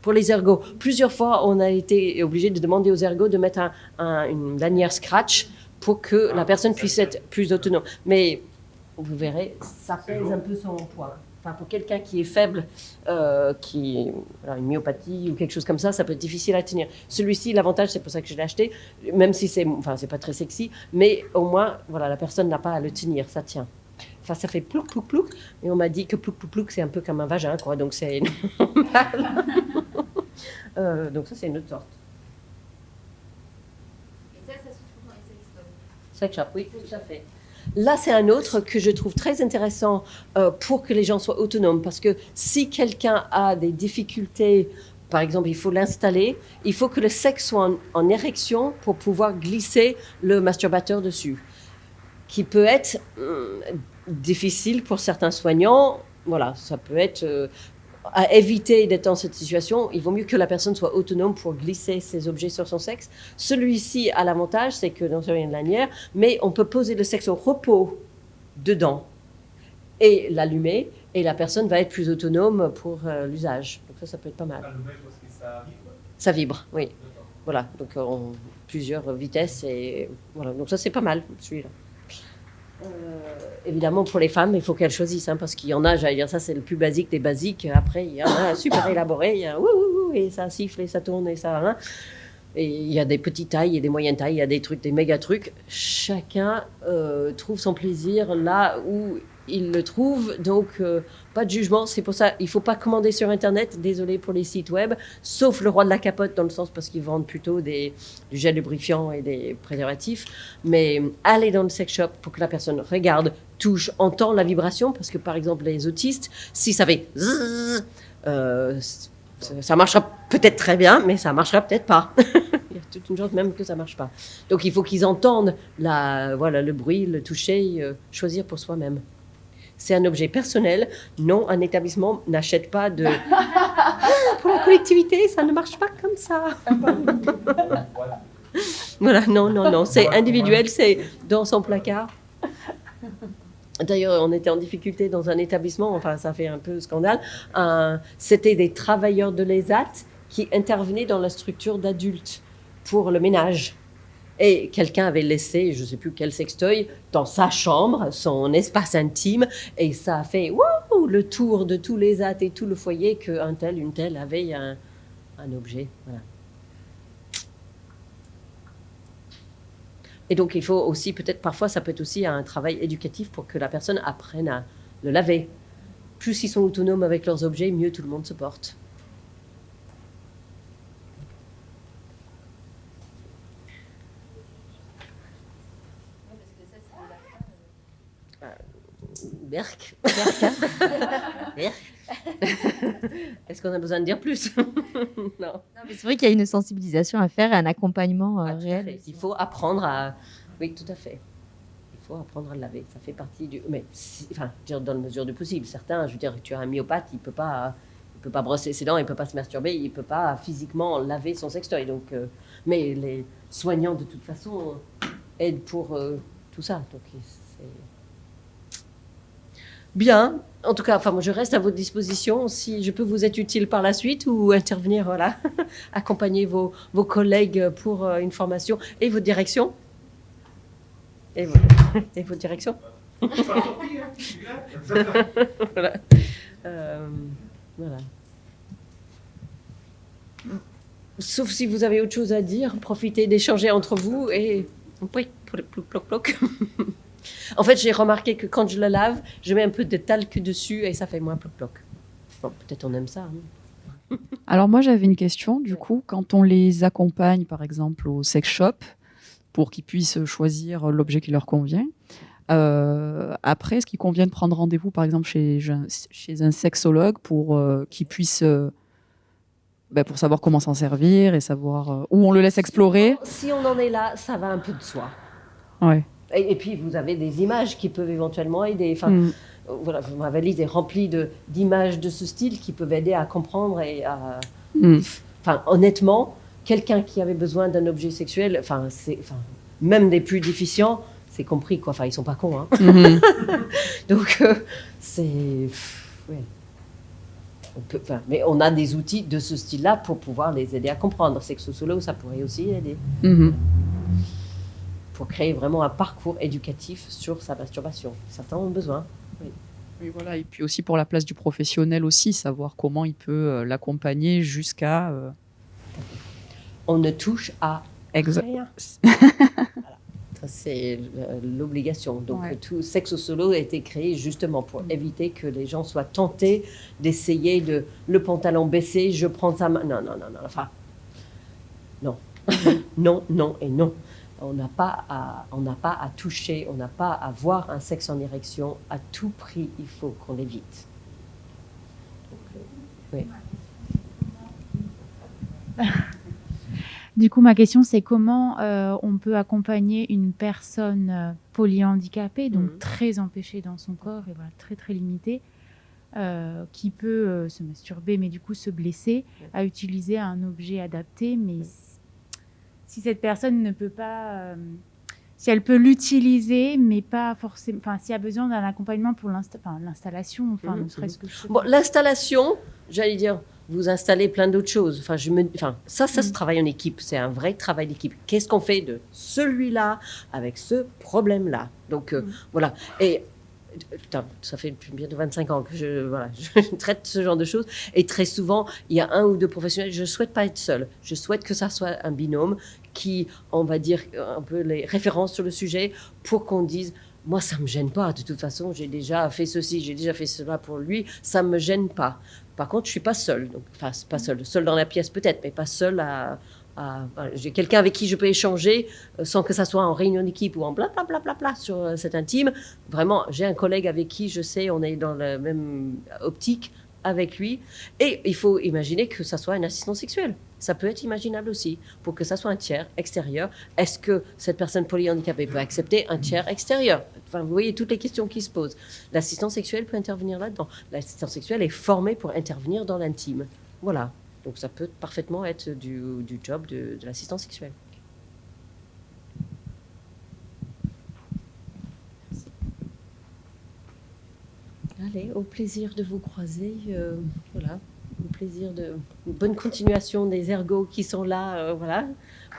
pour les ergots, plusieurs fois, on a été obligé de demander aux ergots de mettre une lanière scratch pour que la personne puisse être plus autonome. Mais vous verrez, ça pèse un peu son poids. Enfin, pour quelqu'un qui est faible, qui a une myopathie ou quelque chose comme ça peut être difficile à tenir. Celui-ci, l'avantage, c'est pour ça que je l'ai acheté, même si c'est pas très sexy, mais au moins, voilà, la personne n'a pas à le tenir, ça tient. Enfin, ça fait plouc, plouc, plouc, et on m'a dit que plouc, plouc, plouc, c'est un peu comme un vagin, quoi, donc c'est normal. Donc ça, c'est une autre sorte. Et ça se trouve dans les sextoys. Sex shop, oui, tout à fait. Là, c'est un autre que je trouve très intéressant pour que les gens soient autonomes. Parce que si quelqu'un a des difficultés, par exemple, il faut l'installer, il faut que le sexe soit en érection pour pouvoir glisser le masturbateur dessus. Qui peut être difficile pour certains soignants. Voilà, ça peut être à éviter d'être dans cette situation. Il vaut mieux que la personne soit autonome pour glisser ses objets sur son sexe. Celui-ci a l'avantage, c'est que non seulement il y a une lanière, mais on peut poser le sexe au repos dedans et l'allumer, et la personne va être plus autonome pour l'usage. Donc ça peut être pas mal. Allumer parce que ça vibre. Ça vibre, oui. Voilà, donc plusieurs vitesses, et voilà. Donc ça c'est pas mal, celui-là. Évidemment, pour les femmes, il faut qu'elles choisissent, hein, parce qu'il y en a, j'allais dire, ça c'est le plus basique des basiques. Après, il y en a un super élaboré, il y a et ça siffle et ça tourne et ça. Hein. Et il y a des petites tailles et des moyennes tailles, il y a des trucs, des méga trucs. Chacun trouve son plaisir là où il le trouve, donc pas de jugement. C'est pour ça, il ne faut pas commander sur Internet, désolé pour les sites web, sauf le roi de la capote, dans le sens parce qu'ils vendent plutôt du gel lubrifiant et des préservatifs. Mais allez dans le sex shop pour que la personne regarde, touche, entend la vibration, parce que par exemple les autistes, si ça fait zzz, ça marchera peut-être très bien, mais ça marchera peut-être pas. Il y a toute une chance même que ça marche pas. Donc il faut qu'ils entendent le bruit, le toucher, choisir pour soi-même. C'est un objet personnel. Non, un établissement n'achète pas de... pour la collectivité, ça ne marche pas comme ça. Voilà, non. C'est individuel, c'est dans son placard. D'ailleurs, on était en difficulté dans un établissement, enfin, ça fait un peu scandale. C'était des travailleurs de l'ESAT qui intervenaient dans la structure d'adultes pour le ménage. Et quelqu'un avait laissé, je ne sais plus quel sextoy, dans sa chambre, son espace intime, et ça a fait le tour de tous les ESAT et tout le foyer qu'un tel, une telle avait un objet. Voilà. Et donc, il faut aussi, peut-être parfois, ça peut être aussi un travail éducatif pour que la personne apprenne à le laver. plus ils sont autonomes avec leurs objets, mieux tout le monde se porte. Berk. Est-ce qu'on a besoin de dire plus? Non. C'est vrai qu'il y a une sensibilisation à faire et un accompagnement Tout à réel. fait. Il faut apprendre à... Oui, tout à fait. Il faut apprendre à le laver. Ça fait partie du... Mais, enfin, dans la mesure du possible. Certains, je veux dire, tu as un myopathe, il peut pas brosser ses dents, il peut pas se masturber, il peut pas physiquement laver son sextoy. Donc, mais les soignants, de toute façon, aident pour tout ça. Donc, c'est... Bien. En tout cas, enfin, moi, je reste à votre disposition si je peux vous être utile par la suite ou intervenir, voilà, accompagner vos collègues pour une formation et votre direction. Et votre direction. Voilà. Voilà. Sauf si vous avez autre chose à dire, profitez d'échanger entre vous et... Oui, ploc. En fait, j'ai remarqué que quand je le lave, je mets un peu de talc dessus et ça fait moins ploc. Bon, peut-être on aime ça. Hein. Alors moi, j'avais une question. Du coup, quand on les accompagne, par exemple, au sex shop, pour qu'ils puissent choisir l'objet qui leur convient, après, est-ce qu'il convient de prendre rendez-vous, par exemple, chez un sexologue pour qu'ils puissent... pour savoir comment s'en servir et savoir où on le laisse explorer? Si on en est là, ça va un peu de soi. Ouais. Et puis, vous avez des images qui peuvent éventuellement aider. Enfin, voilà, ma valise est remplie d'images de ce style qui peuvent aider à comprendre et à... Enfin, honnêtement, quelqu'un qui avait besoin d'un objet sexuel, même des plus déficients, c'est compris, quoi. Enfin, ils sont pas cons, hein. Donc, c'est... Ouais. Mais on a des outils de ce style-là pour pouvoir les aider à comprendre. Sexo Solo, ça pourrait aussi aider. Pour créer vraiment un parcours éducatif sur sa masturbation. Certains ont besoin. Oui. Oui, voilà. Et puis aussi pour la place du professionnel aussi, savoir comment il peut l'accompagner jusqu'à... On ne touche à rien. Voilà. Ça, c'est l'obligation. Donc, tout Sexo Solo a été créé justement pour éviter que les gens soient tentés d'essayer le pantalon baissé, je prends sa main. Non. Enfin, non. non et non. On n'a pas à toucher, on n'a pas à voir un sexe en érection. À tout prix, il faut qu'on l'évite. Oui. Du coup, ma question, c'est comment on peut accompagner une personne polyhandicapée, donc très empêchée dans son corps et voilà, très très limitée, qui peut se masturber, mais du coup se blesser, à utiliser un objet adapté, mais si cette personne ne peut pas, si elle peut l'utiliser, mais pas forcément, enfin, s'il y a besoin d'un accompagnement pour l'installation, enfin, ne serait-ce que... Bon, l'installation, j'allais dire, vous installez plein d'autres choses. Ça se travaille en équipe, c'est un vrai travail d'équipe. Qu'est-ce qu'on fait de celui-là avec ce problème-là? Donc, voilà. Et ça fait bientôt 25 ans que je traite ce genre de choses. Et très souvent, il y a un ou deux professionnels. Je ne souhaite pas être seule. Je souhaite que ça soit un binôme qui, on va dire, un peu les références sur le sujet pour qu'on dise, moi, ça ne me gêne pas. De toute façon, j'ai déjà fait ceci, j'ai déjà fait cela pour lui. Ça ne me gêne pas. Par contre, je ne suis pas seule. Donc, enfin, pas seule dans la pièce peut-être, mais pas seule j'ai quelqu'un avec qui je peux échanger sans que ça soit en réunion d'équipe ou en blablabla sur cet intime. Vraiment, j'ai un collègue avec qui je sais, on est dans la même optique avec lui. Et il faut imaginer que ça soit un assistant sexuel. Ça peut être imaginable aussi, pour que ça soit un tiers extérieur. Est-ce que cette personne polyhandicapée peut accepter un tiers extérieur? Enfin, vous voyez toutes les questions qui se posent. L'assistant sexuel peut intervenir là-dedans. L'assistant sexuel est formé pour intervenir dans l'intime. Voilà. Donc ça peut parfaitement être du job de l'assistant sexuel. Allez, au plaisir de vous croiser. Voilà, au plaisir de... Bonne continuation des ergots qui sont là. Voilà,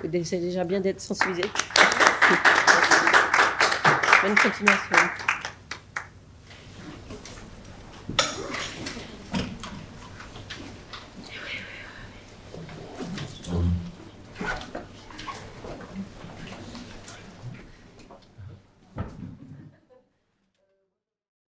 c'est déjà bien d'être sensibilisés. Bonne continuation.